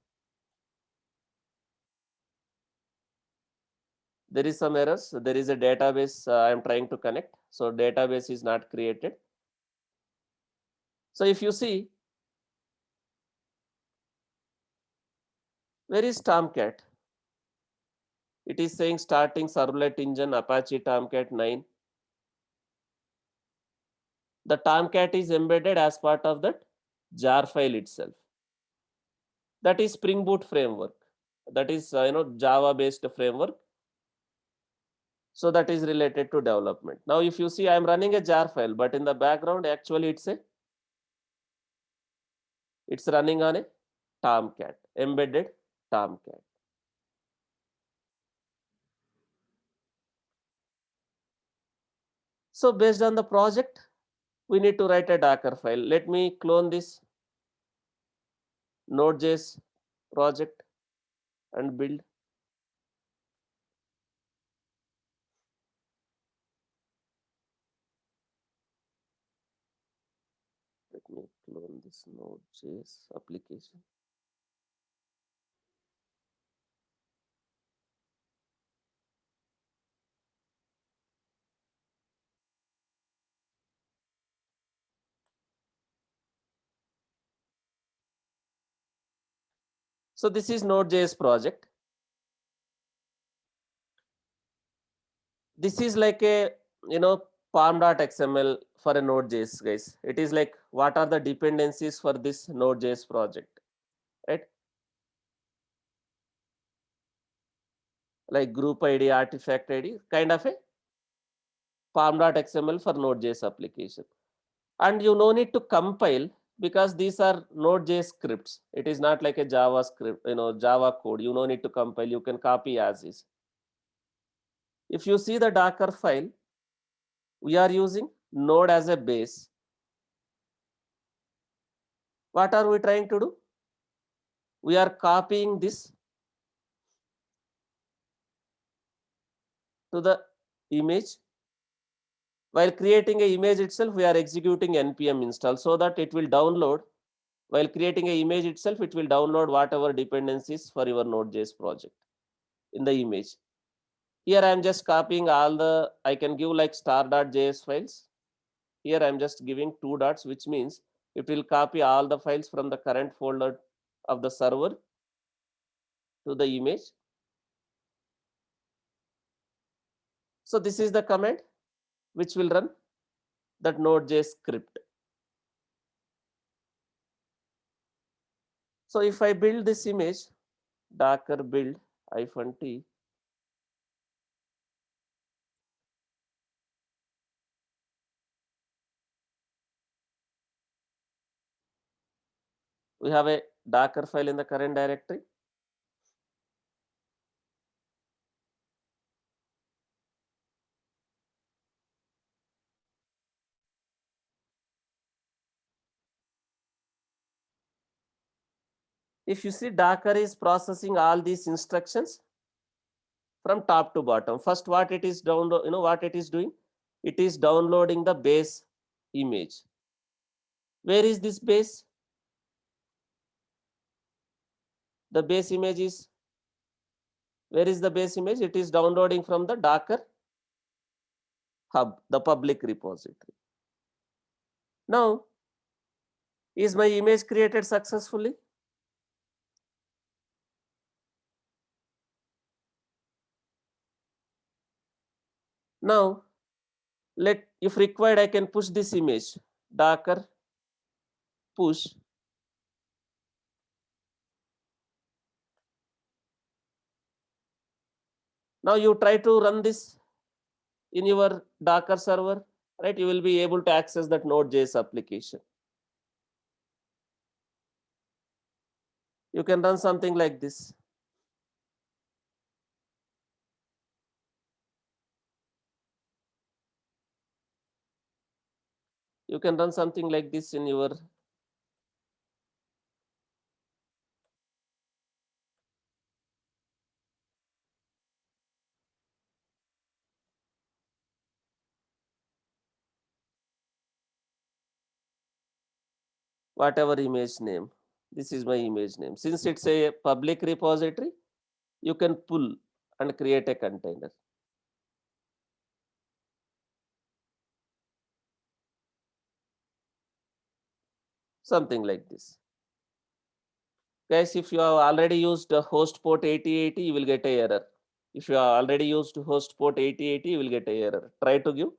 there is some errors. There is a database I am trying to connect. So database is not created. So if you see, where is Tomcat? It is saying starting servlet engine Apache Tomcat 9. The Tomcat is embedded as part of that jar file itself. That is Spring Boot framework. That is Java based framework. So that is related to development. Now, if you see, I am running a jar file, but in the background, actually it's running on a Tomcat, embedded Tomcat. So based on the project, we need to write a Docker file. Let me clone this Node.js project and build. Let me clone this Node.js application. So this is Node.js project. This is like a, you know, palm.xml for a Node.js, guys. It is like what are the dependencies for this Node.js project, right? Like group ID, artifact ID, kind of a palm.xml for Node.js application. And you no need to compile because these are Node.js scripts. It is not like a JavaScript, you know, Java code. You no need to compile. You can copy as is. If you see the Docker file, we are using Node as a base. What are we trying to do? We are copying this to the image. While creating an image itself, we are executing npm install so that it will download. While creating an image itself, it will download whatever dependencies for your Node.js project in the image. Here I am just copying all the, I can give like star.js files. Here I am just giving 2 dots, which means it will copy all the files from the current folder of the server to the image. So this is the command which will run that Node.js script. So if I build this image, docker build -t, we have a docker file in the current directory. If you see, docker is processing all these instructions from top to bottom. First, what it is download, you know what it is doing? It is downloading the base image. Where is this base? The base image is, where is the base image? It is downloading from the Docker hub, the public repository. Now, is my image created successfully? Now, if required, I can push this image, Docker push. Now you try to run this in your Docker server, right? You will be able to access that Node.js application. You can run something like this. You can run something like this in your whatever image name. This is my image name. Since it's a public repository, you can pull and create a container. Something like this. Guys, if you have already used host port 8080, you will get a error. If you have already used host port 8080, you will get a error. Try to give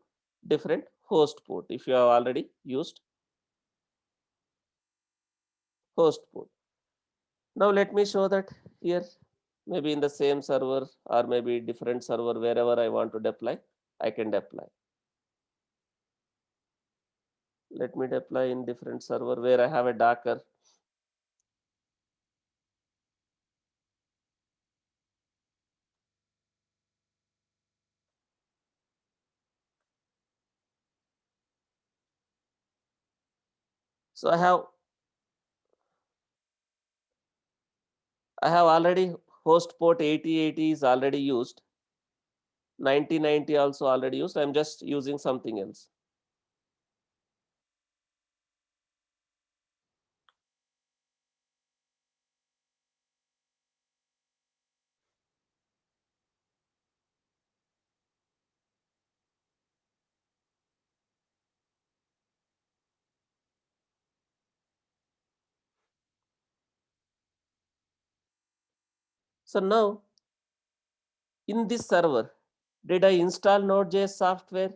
different host port if you have already used host port. Now let me show that here, maybe in the same server or maybe different server, wherever I want to deploy, I can deploy. Let me deploy in different server where I have a Docker. So I have already host port 8080 is already used. 9090 also already used. I'm just using something else. So now in this server, did I install Node.js software?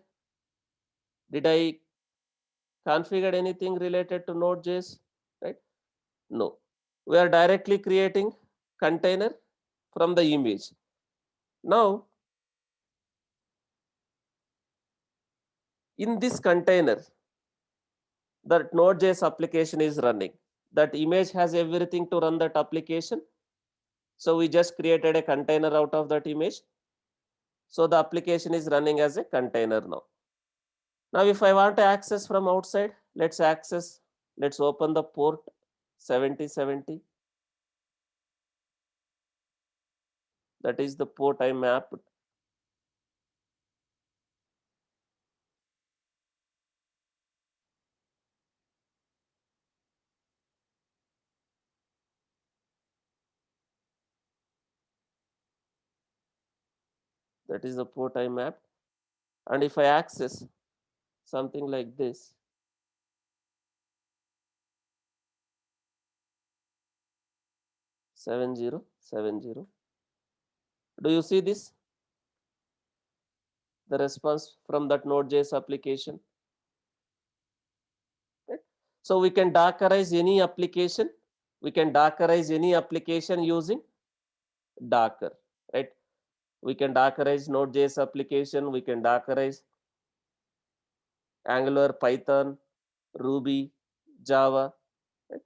Did I configure anything related to Node.js? Right? No. We are directly creating container from the image. Now, in this container, that Node.js application is running. That image has everything to run that application. So we just created a container out of that image. So the application is running as a container now. Now, if I want to access from outside, let's open the port 7070. That is the port I mapped. That is the port I mapped. And if I access something like this, 7070, do you see this? The response from that Node.js application. Right? So we can Dockerize any application. We can Dockerize any application using Docker, right? We can Dockerize Node.js application. We can Dockerize Angular, Python, Ruby, Java, right?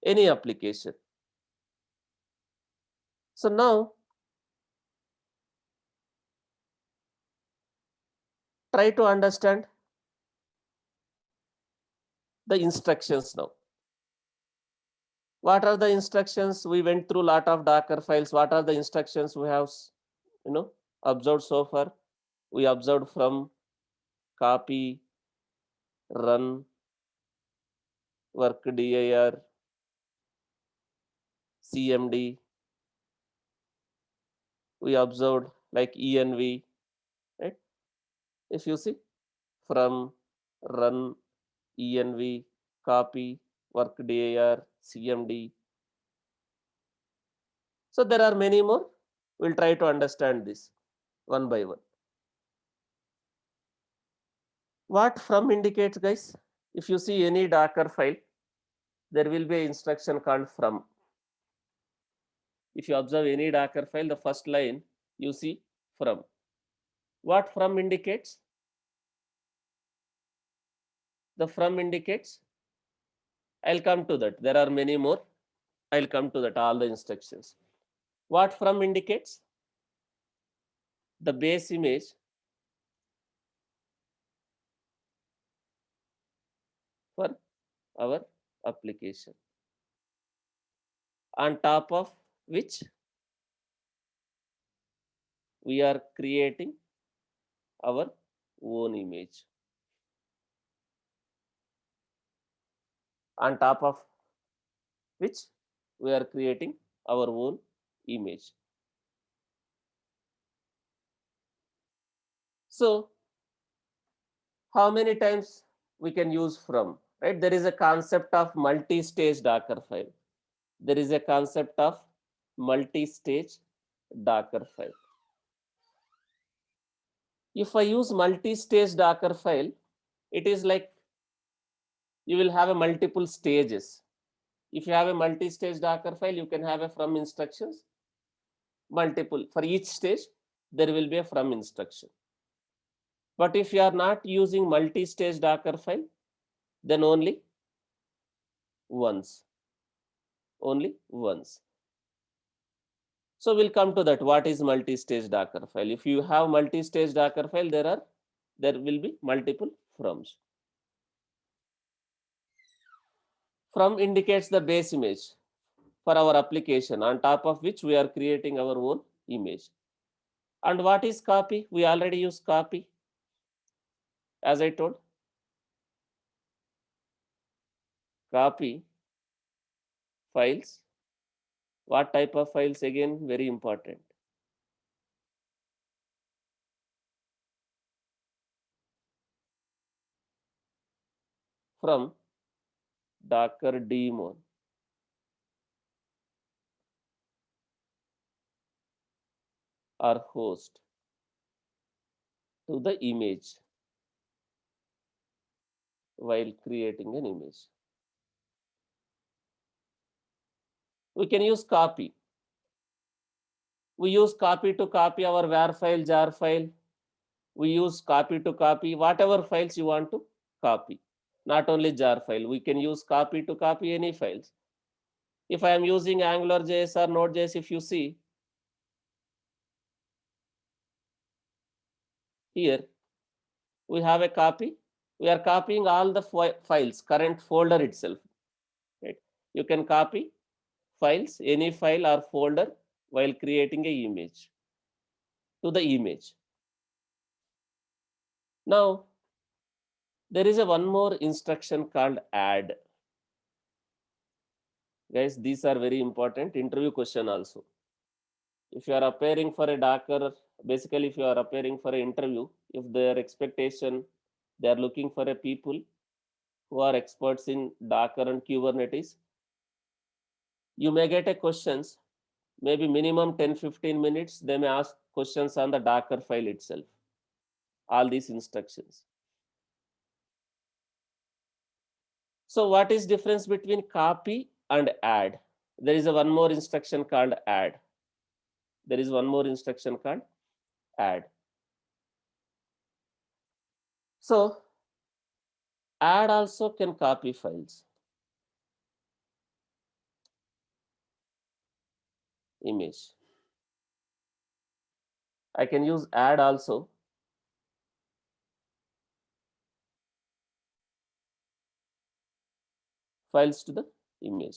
Any application. So now try to understand the instructions now. What are the instructions? We went through a lot of Docker files. What are the instructions we have, observed so far? We observed from copy, run, work dir, cmd. We observed like env, right? If you see from, run, env, copy, work dir, cmd. So there are many more. We'll try to understand this one by one. What from indicates, guys? If you see any Docker file, there will be an instruction called from. If you observe any Docker file, the first line you see from. What from indicates? The from indicates. I'll come to that. There are many more. I'll come to that, all the instructions. What from indicates? The base image for our application, on top of which we are creating our own image. On top of which we are creating our own image. So how many times we can use from, right? There is a concept of multi-stage Docker file. There is a concept of multi-stage Docker file. If I use multi-stage Docker file, it is like you will have a multiple stages. If you have a multi-stage Docker file, you can have a from instructions, multiple. For each stage, there will be a from instruction. But if you are not using multi-stage Docker file, then only once. Only once. So we'll come to that. What is multi-stage Docker file? If you have multi-stage Docker file, there will be multiple froms. From indicates the base image for our application, on top of which we are creating our own image. And what is copy? We already use copy, as I told. Copy files. What type of files? Again, very important. From Docker daemon or host to the image while creating an image. We can use copy. We use copy to copy our var file, jar file. We use copy to copy whatever files you want to copy. Not only jar file. We can use copy to copy any files. If I am using AngularJS or Node.js, if you see here, we have a copy. We are copying all the files, current folder itself. Right? You can copy files, any file or folder while creating a image to the image. Now, there is a one more instruction called add. Guys, these are very important interview question also. If you are appearing for a Docker, basically if you are appearing for an interview, if their expectation, they are looking for a people who are experts in Docker and Kubernetes, you may get a questions, maybe minimum 10-15 minutes, they may ask questions on the Docker file itself, all these instructions. So what is difference between copy and add? There is a one more instruction called add. There is one more instruction called add. So add also can copy files, image. I can use add also. Files to the image.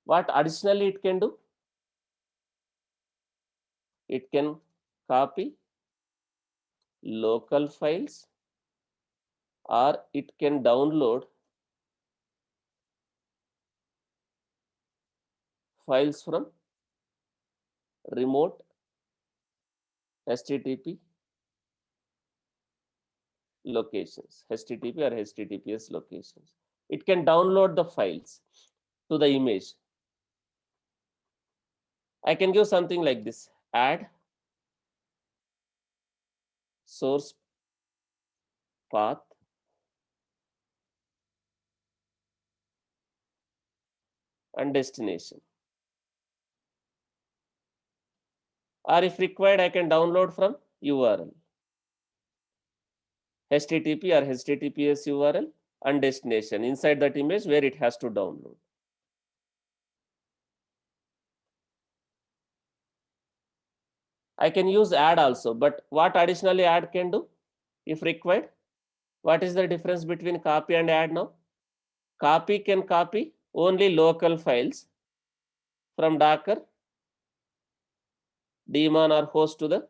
What additionally it can do? It can copy local files or it can download files from remote HTTP locations, HTTP or HTTPS locations. It can download the files to the image. I can give something like this: add source path and destination. Or if required, I can download from URL, HTTP or HTTPS URL and destination inside that image where it has to download. I can use add also, but what additionally add can do if required? What is the difference between copy and add now? Copy can copy only local files from Docker, daemon or host to the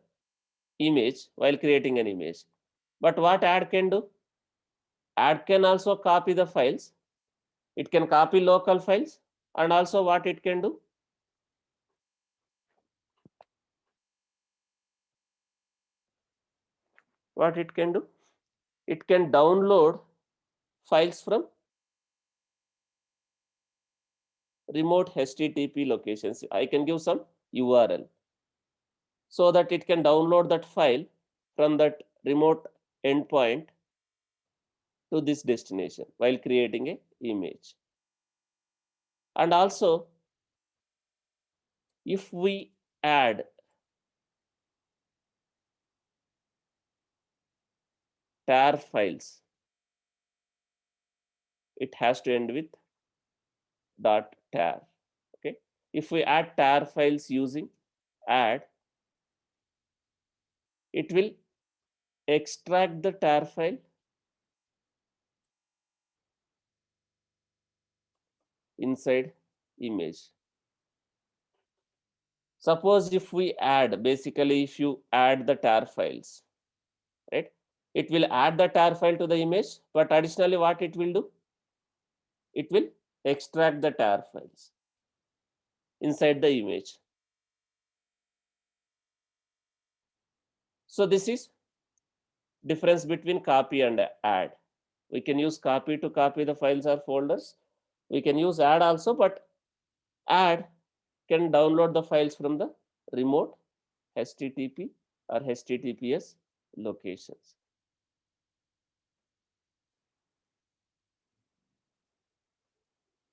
image while creating an image. But what add can do? Add can also copy the files. It can copy local files, and also what it can do? What it can do? It can download files from remote HTTP locations. I can give some URL so that it can download that file from that remote endpoint to this destination while creating a image. And also, if we add tar files, it has to end with .tar. Okay. If we add tar files using add, it will extract the tar file inside image. Suppose if we add, basically if you add the tar files, right? It will add the tar file to the image, but additionally what it will do? It will extract the tar files inside the image. So this is difference between copy and add. We can use copy to copy the files or folders. We can use add also, but add can download the files from the remote HTTP or HTTPS locations.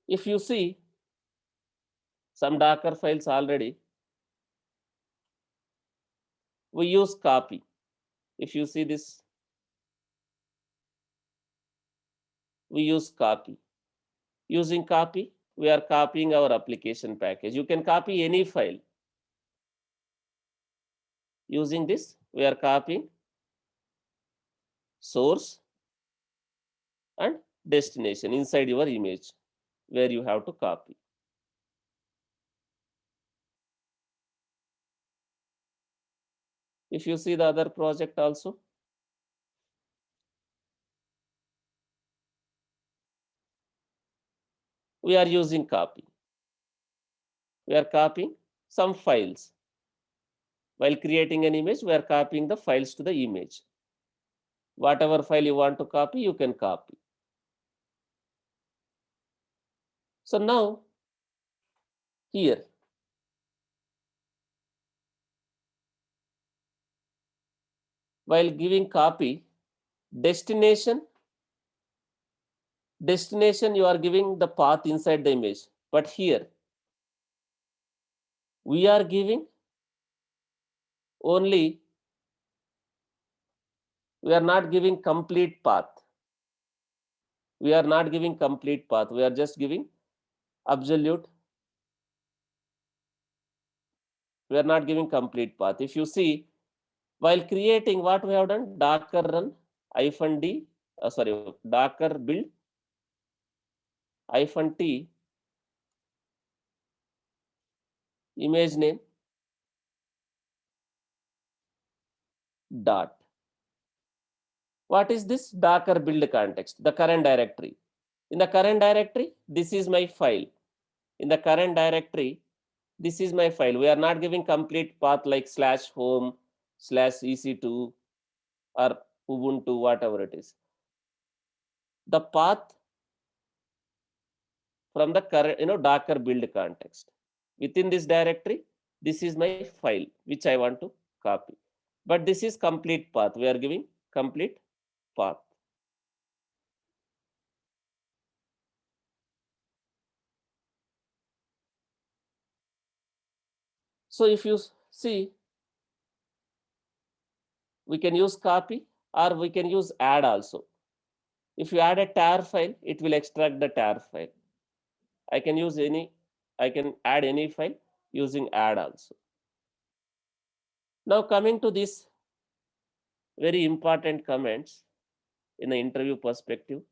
If you see some Docker files already, we use copy. If you see this, we use copy. Using copy, we are copying our application package. You can copy any file. Using this, we are copying source and destination inside your image where you have to copy. If you see the other project also, we are using copy. We are copying some files. While creating an image, we are copying the files to the image. Whatever file you want to copy, you can copy. So now, here, while giving copy, destination you are giving the path inside the image. But here, we are giving only, we are not giving complete path. We are not giving complete path. We are just giving absolute. We are not giving complete path. If you see, while creating, what we have done, Docker run -d, Docker build -t image name dot. What is this Docker build context? The current directory. In the current directory, this is my file. In the current directory, this is my file. We are not giving complete path like /home, /ec2 or Ubuntu, whatever it is. The path from the current, Docker build context. Within this directory, this is my file which I want to copy. But this is complete path. We are giving complete path. So if you see, we can use copy or we can use add also. If you add a tar file, it will extract the tar file. I can add any file using add also. Now coming to this very important comments in the interview perspective.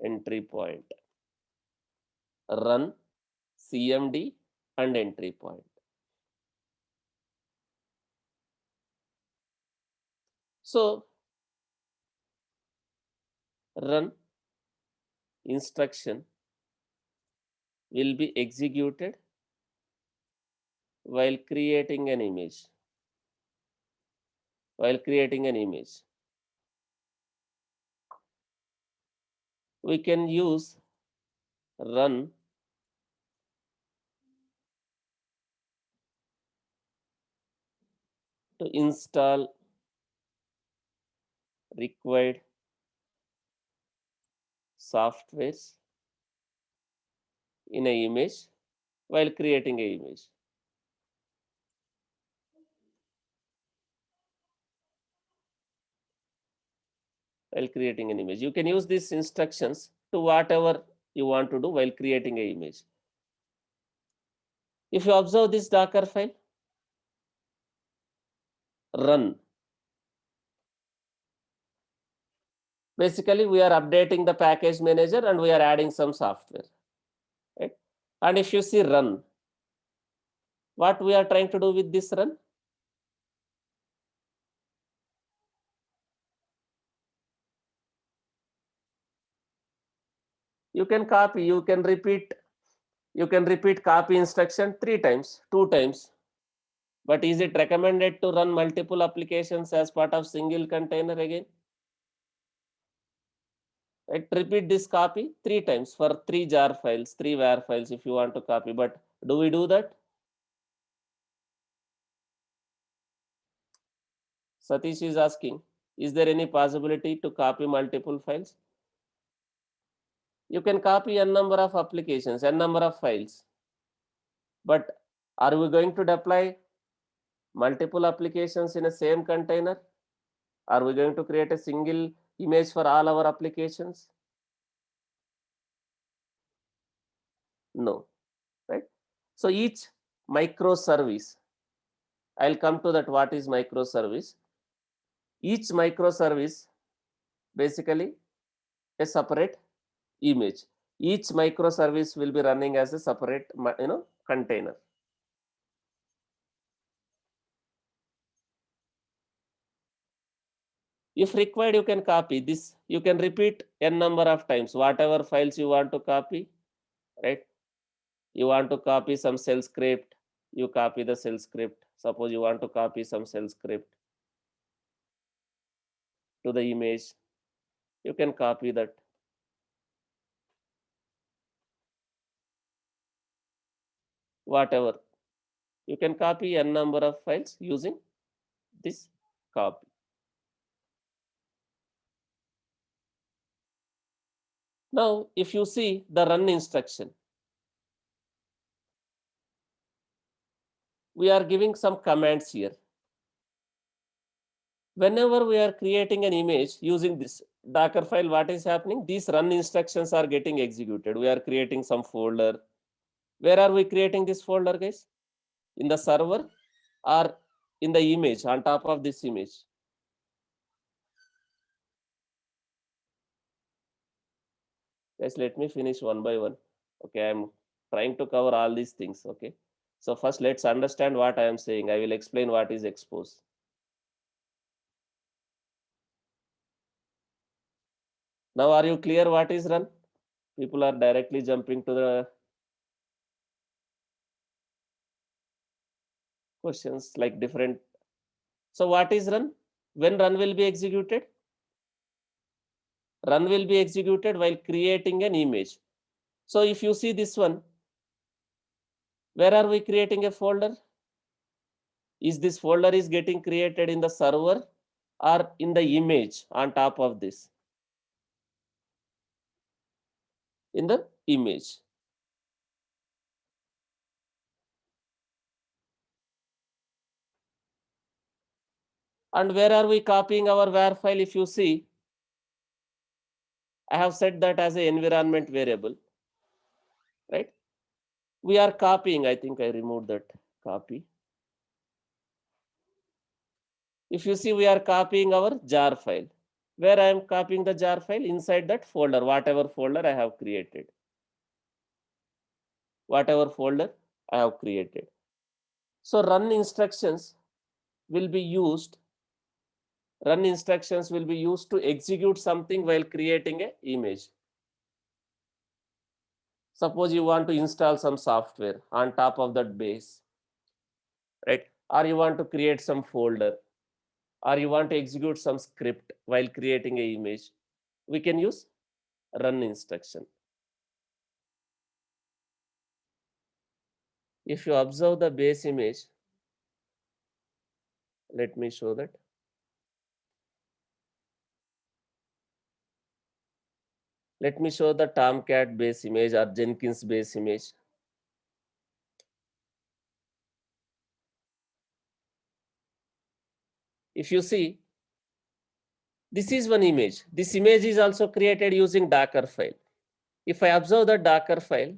Entry point, run, CMD and entry point. So run instruction will be executed while creating an image. While creating an image, we can use run to install required softwares in a image while creating a image. While creating an image, you can use these instructions to whatever you want to do while creating a image. If you observe this Docker file, run, Basically, we are updating the package manager and we are adding some software, right? And if you see run, what we are trying to do with this run? You can copy, you can repeat copy instruction 3 times, 2 times. But is it recommended to run multiple applications as part of single container again? Right? Repeat this copy 3 times for 3 jar files, 3 var files if you want to copy. But do we do that? Satish is asking, is there any possibility to copy multiple files? You can copy n number of applications, n number of files. But are we going to deploy multiple applications in a same container? Are we going to create a single image for all our applications? No, right? So each microservice, I'll come to that what is microservice. Each microservice basically a separate image. Each microservice will be running as a separate container. If required, you can copy this. You can repeat n number of times, whatever files you want to copy, right? You want to copy some shell script, you copy the shell script. Suppose you want to copy some shell script to the image, you can copy that. Whatever. You can copy n number of files using this copy. Now, if you see the run instruction, we are giving some commands here. Whenever we are creating an image using this Docker file, what is happening? These run instructions are getting executed. We are creating some folder. Where are we creating this folder, guys? In the server or in the image on top of this image? Guys, let me finish one by one. Okay, I'm trying to cover all these things. Okay, so first let's understand what I am saying. I will explain what is expose. Now, are you clear what is run? People are directly jumping to the questions like different. So what is run? When run will be executed? Run will be executed while creating an image. So if you see this one, where are we creating a folder? Is this folder is getting created in the server or in the image on top of this? In the image. And where are we copying our var file? If you see, I have set that as an environment variable, right? We are copying, I think I removed that copy. If you see, we are copying our jar file. Where I am copying the jar file? Inside that folder, whatever folder I have created. Whatever folder I have created. So run instructions will be used. Run instructions will be used to execute something while creating an image. Suppose you want to install some software on top of that base, right? Or you want to create some folder, or you want to execute some script while creating an image. We can use run instruction. If you observe the base image, let me show that. Let me show the Tomcat base image or Jenkins base image. If you see, this is one image. This image is also created using Docker file. If I observe the Docker file,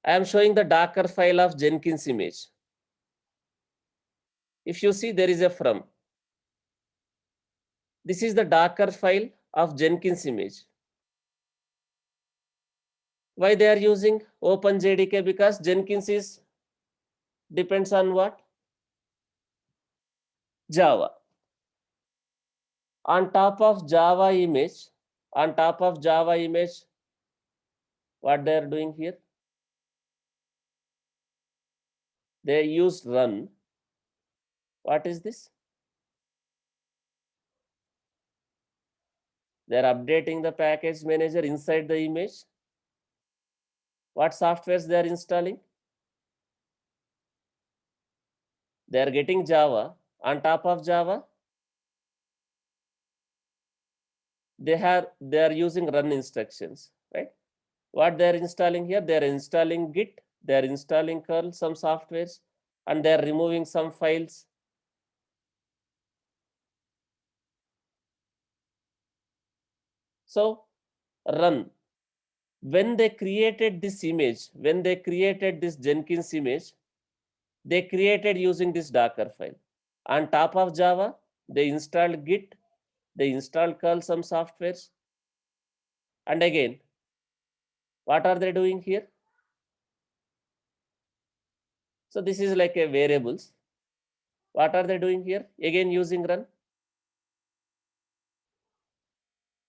I am showing the Docker file of Jenkins image. If you see, there is a from. This is the Docker file of Jenkins image. Why they are using OpenJDK? Because Jenkins is depends on what? Java. On top of Java image, what they are doing here? They use run. What is this? They are updating the package manager inside the image. What softwares they are installing? They are getting Java. On top of Java, they are using run instructions, right? What they are installing here? They are installing Git, they are installing curl, some softwares, and they are removing some files. So run. When they created this image, when they created this Jenkins image, they created using this Docker file. On top of Java, they installed Git, they installed curl, some softwares. And again, what are they doing here? So this is like a variables. What are they doing here? Again using run.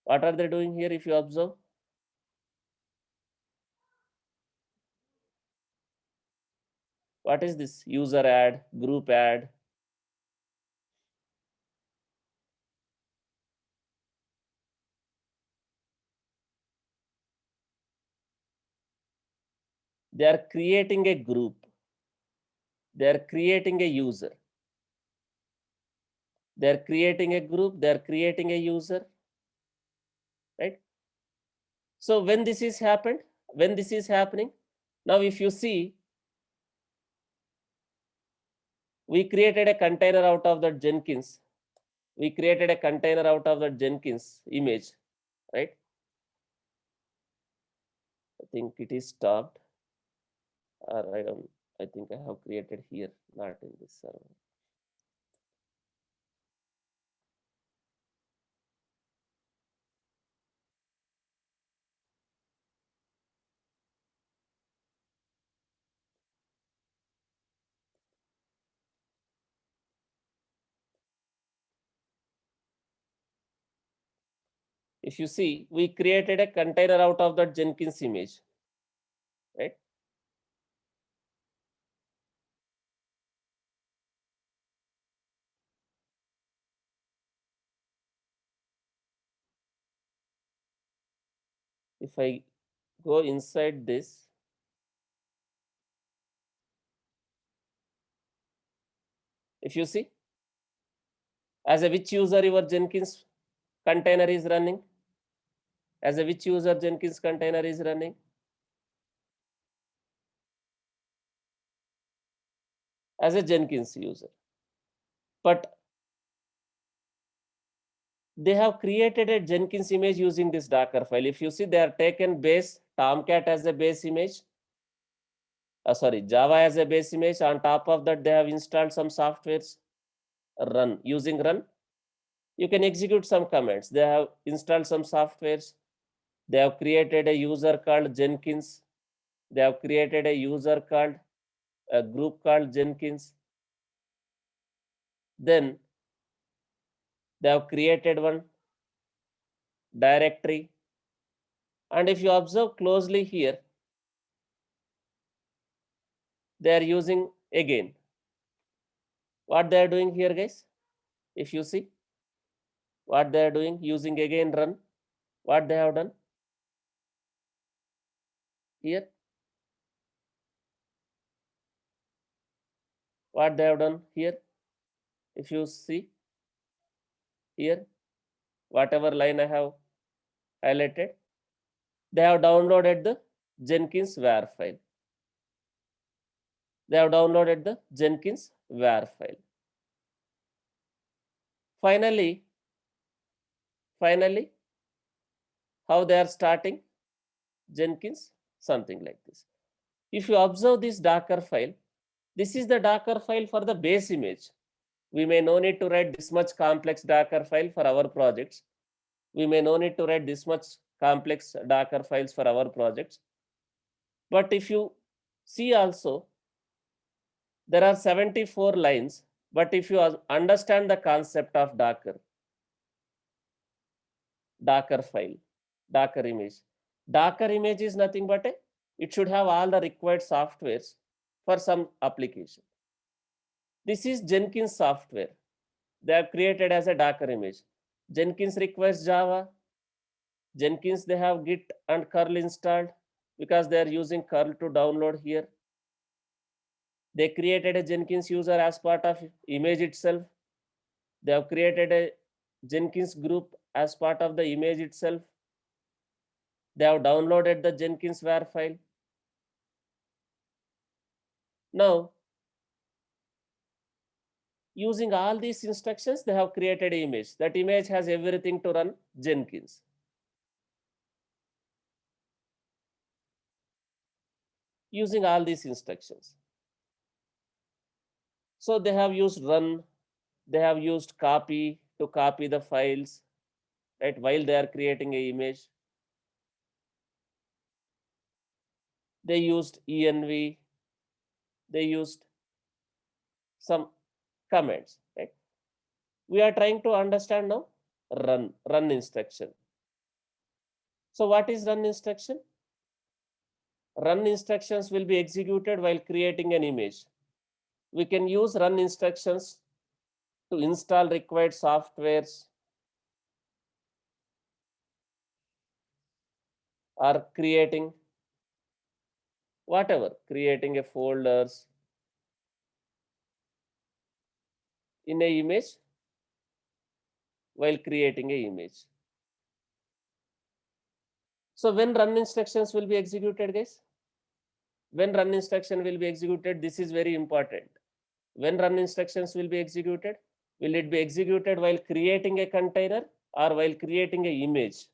What are they doing here if you observe? What is this? User add, group add. They are creating a group. They are creating a user. They are creating a group. They are creating a user, right? So when this is happening, now if you see, we created a container out of that Jenkins. We created a container out of that Jenkins image, right? I think it is stopped. Or I think I have created here, not in this server. If you see, we created a container out of that Jenkins image, right? If I go inside this, if you see, as a which user your Jenkins container is running? As a which user Jenkins container is running? As a Jenkins user. But they have created a Jenkins image using this Docker file. If you see, they are taken base Tomcat as a base image. Java as a base image. On top of that, they have installed some softwares. Run. Using run, you can execute some commands. They have installed some softwares. They have created a user called Jenkins. They have created a group called Jenkins. Then they have created one directory. And if you observe closely here, they are using again. What they are doing here, guys? If you see, what they are doing, using again run. What they have done here? What they have done here? If you see here, whatever line I have highlighted, they have downloaded the Jenkins var file. They have downloaded the Jenkins var file. Finally, how they are starting Jenkins? Something like this. If you observe this Docker file, this is the Docker file for the base image. We may no need to write this much complex Docker file for our projects. We may no need to write this much complex Docker files for our projects. But if you see also, there are 74 lines. But if you understand the concept of Docker file, Docker image is nothing but it should have all the required softwares for some application. This is Jenkins software. They have created as a Docker image. Jenkins requires Java. Jenkins, they have Git and curl installed because they are using curl to download here. They created a Jenkins user as part of image itself. They have created a Jenkins group as part of the image itself. They have downloaded the Jenkins var file. Now, using all these instructions, they have created an image. That image has everything to run Jenkins. Using all these instructions. So they have used run, they have used copy to copy the files, right, while they are creating an image. They used env, they used some commands, right? We are trying to understand now run instruction. So what is run instruction? Run instructions will be executed while creating an image. We can use run instructions to install required softwares or creating whatever, creating a folders in a image while creating a image. So when run instructions will be executed, guys? When run instruction will be executed, this is very important. When run instructions will be executed, will it be executed while creating a container or while creating an image?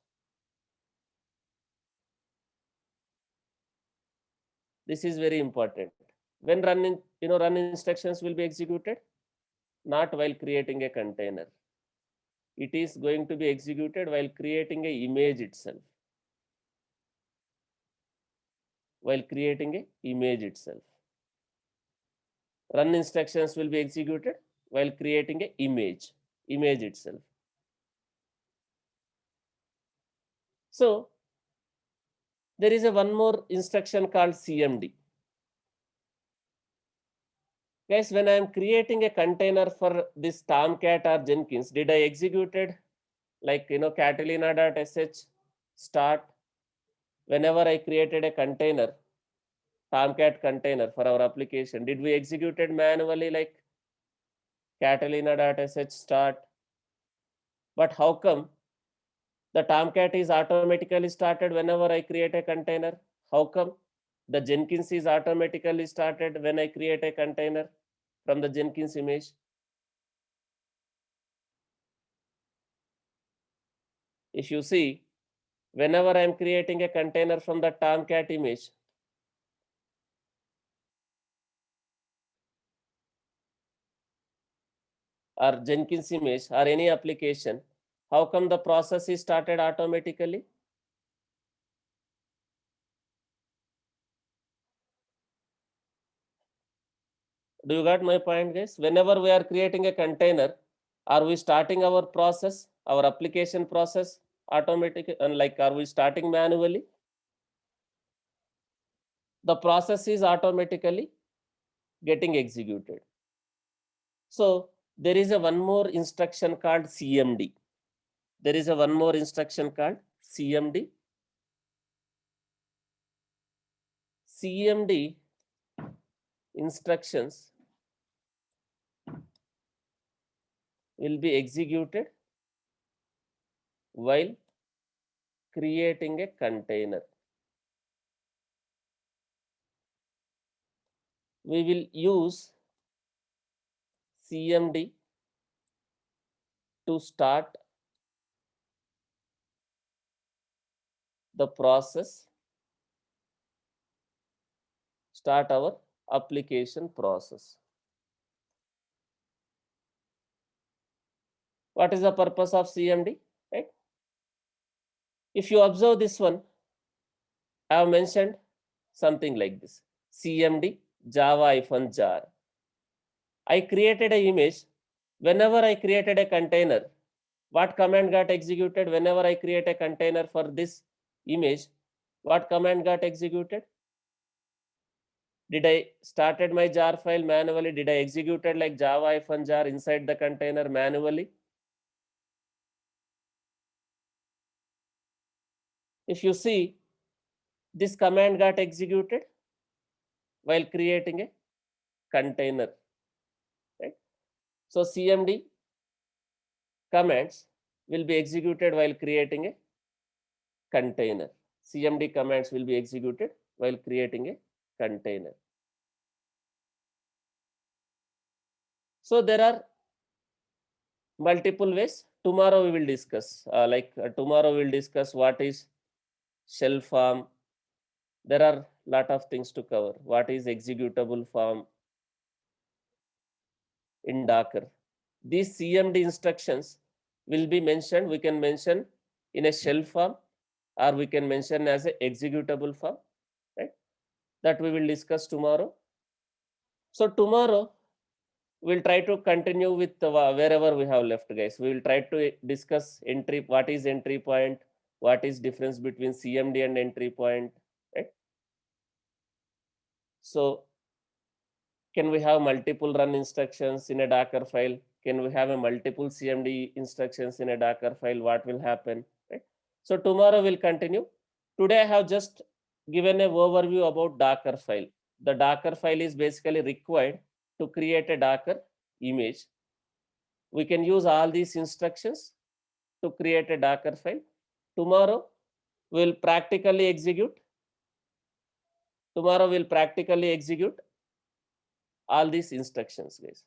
This is very important. When run instructions will be executed, not while creating a container. It is going to be executed while creating an image itself. While creating an image itself. Run instructions will be executed while creating an image itself. So there is a one more instruction called CMD. Guys, when I am creating a container for this Tomcat or Jenkins, did I executed like Catalina.sh start? Whenever I created a container, Tomcat container for our application, did we execute it manually like Catalina.sh start? But how come the Tomcat is automatically started whenever I create a container? How come the Jenkins is automatically started when I create a container from the Jenkins image? If you see, whenever I am creating a container from the Tomcat image, or Jenkins image or any application, how come the process is started automatically? Do you got my point, guys? Whenever we are creating a container, are we starting our process, our application process automatically, and like are we starting manually? The process is automatically getting executed. So there is a one more instruction called CMD. There is a one more instruction called CMD. CMD instructions will be executed while creating a container. We will use CMD to start the process, start our application process. What is the purpose of CMD, right? If you observe this one, I have mentioned something like this: CMD Java-jar. I created an image. Whenever I created a container, what command got executed? Whenever I create a container for this image, what command got executed? Did I started my jar file manually? Did I executed like Java-jar inside the container manually? If you see, this command got executed while creating a container, right? So CMD commands will be executed while creating a container. CMD commands will be executed while creating a container. So there are multiple ways. Tomorrow we will discuss. Tomorrow we will discuss what is shell form. There are lot of things to cover. What is executable form in Docker? These CMD instructions will be mentioned. We can mention in a shell form, or we can mention as a executable form, right? That we will discuss tomorrow. So tomorrow we'll try to continue with wherever we have left, guys. We will try to discuss entry. What is entry point? What is difference between CMD and entry point, right? So can we have multiple run instructions in a Docker file? Can we have a multiple CMD instructions in a Docker file? What will happen, right? So tomorrow we'll continue. Today I have just given an overview about Docker file. The Docker file is basically required to create a Docker image. We can use all these instructions to create a Docker file. Tomorrow we'll practically execute. Tomorrow we'll practically execute all these instructions, guys.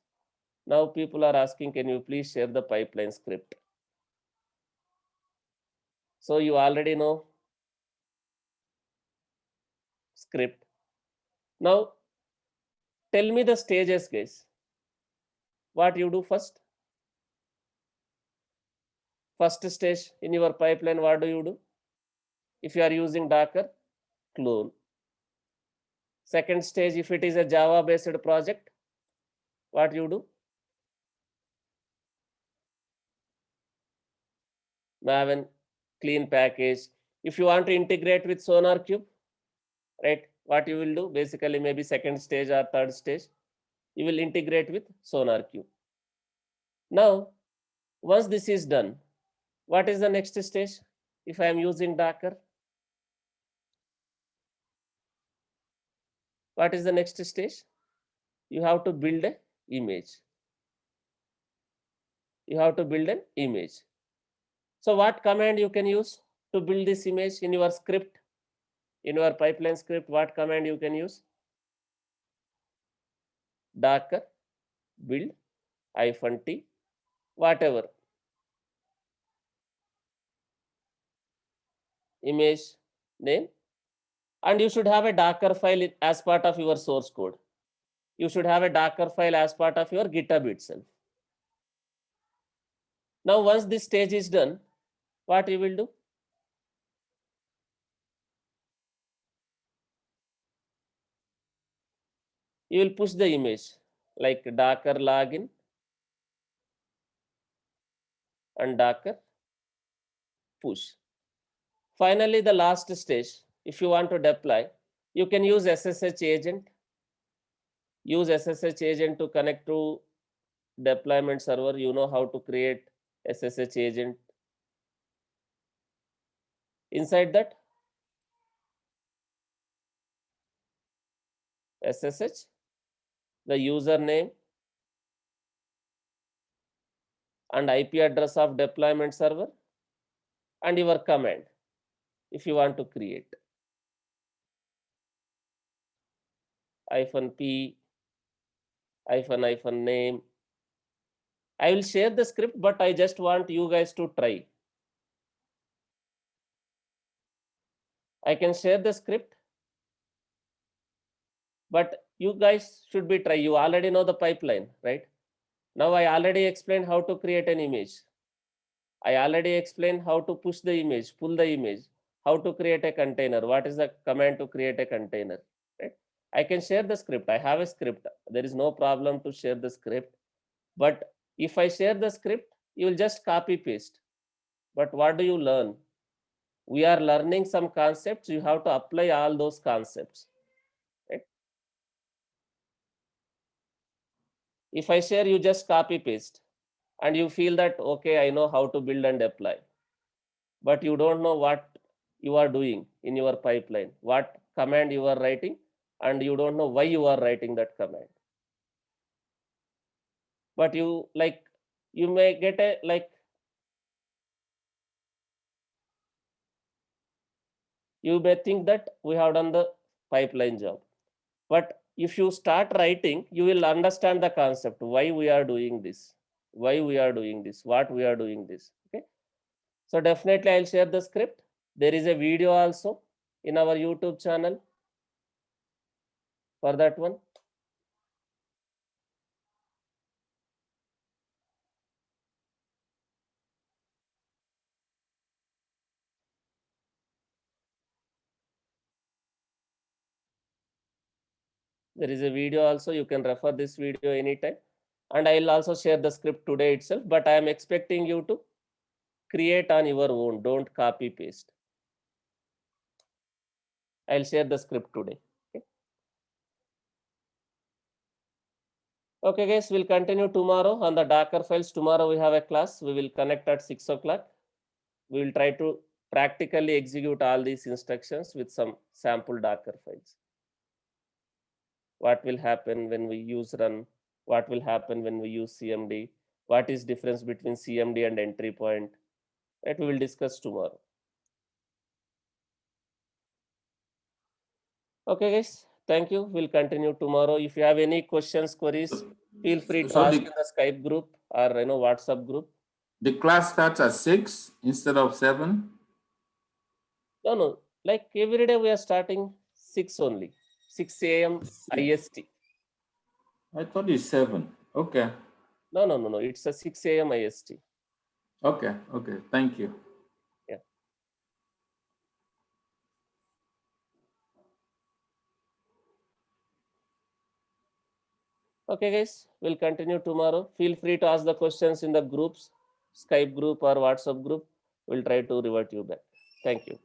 Now people are asking, can you please share the pipeline script? So you already know script. Now tell me the stages, guys. What you do first? First stage in your pipeline, what do you do? If you are using Docker, clone. Second stage, if it is a Java based project, what you do? Maven, clean package. If you want to integrate with SonarQube, right, what you will do? Basically, maybe second stage or third stage, you will integrate with SonarQube. Now, once this is done, what is the next stage? If I am using Docker, what is the next stage? You have to build an image. You have to build an image. So what command you can use to build this image in your script, in your pipeline script? What command you can use? Docker build -t, whatever, image name, and you should have a Docker file as part of your source code. You should have a Docker file as part of your GitHub itself. Now, once this stage is done, what you will do? You will push the image like Docker login and Docker push. Finally, the last stage, if you want to deploy, you can use SSH agent. Use SSH agent to connect to deployment server. You know how to create SSH agent. Inside that, SSH, the username and IP address of deployment server, and your command if you want to create -p -name. I will share the script, but I just want you guys to try. I can share the script, but you guys should be try. You already know the pipeline, right? Now I already explained how to create an image. I already explained how to push the image, pull the image, how to create a container, what is the command to create a container, right? I can share the script. I have a script. There is no problem to share the script. But if I share the script, you will just copy paste. But what do you learn? We are learning some concepts. You have to apply all those concepts, right? If I share, you just copy paste and you feel that, okay, I know how to build and deploy, but you don't know what you are doing in your pipeline, what command you are writing, and you don't know why you are writing that command. But you may get a you may think that we have done the pipeline job. But if you start writing, you will understand the concept, why we are doing this, why we are doing this, what we are doing this. Okay. So definitely I'll share the script. There is a video also in our YouTube channel for that one. There is a video also. You can refer this video anytime. And I will also share the script today itself. But I am expecting you to create on your own. Don't copy paste. I'll share the script today. Okay. Okay, guys, we'll continue tomorrow on the Docker files. Tomorrow we have a class. We will connect at 6 o'clock. We will try to practically execute all these instructions with some sample Docker files. What will happen when we use run? What will happen when we use CMD? What is difference between CMD and entry point? Right, we will discuss tomorrow. Okay, guys. Thank you. We'll continue tomorrow. If you have any questions, queries, feel free to ask in the Skype group or WhatsApp group. The class starts at 6 instead of 7? No. Like every day we are starting 6 only. 6 a.m. IST. I thought it's 7. Okay. No. It's a 6 a.m. IST. Okay. Thank you. Yeah. Okay, guys. We'll continue tomorrow. Feel free to ask the questions in the groups, Skype group or WhatsApp group. We'll try to revert you back. Thank you.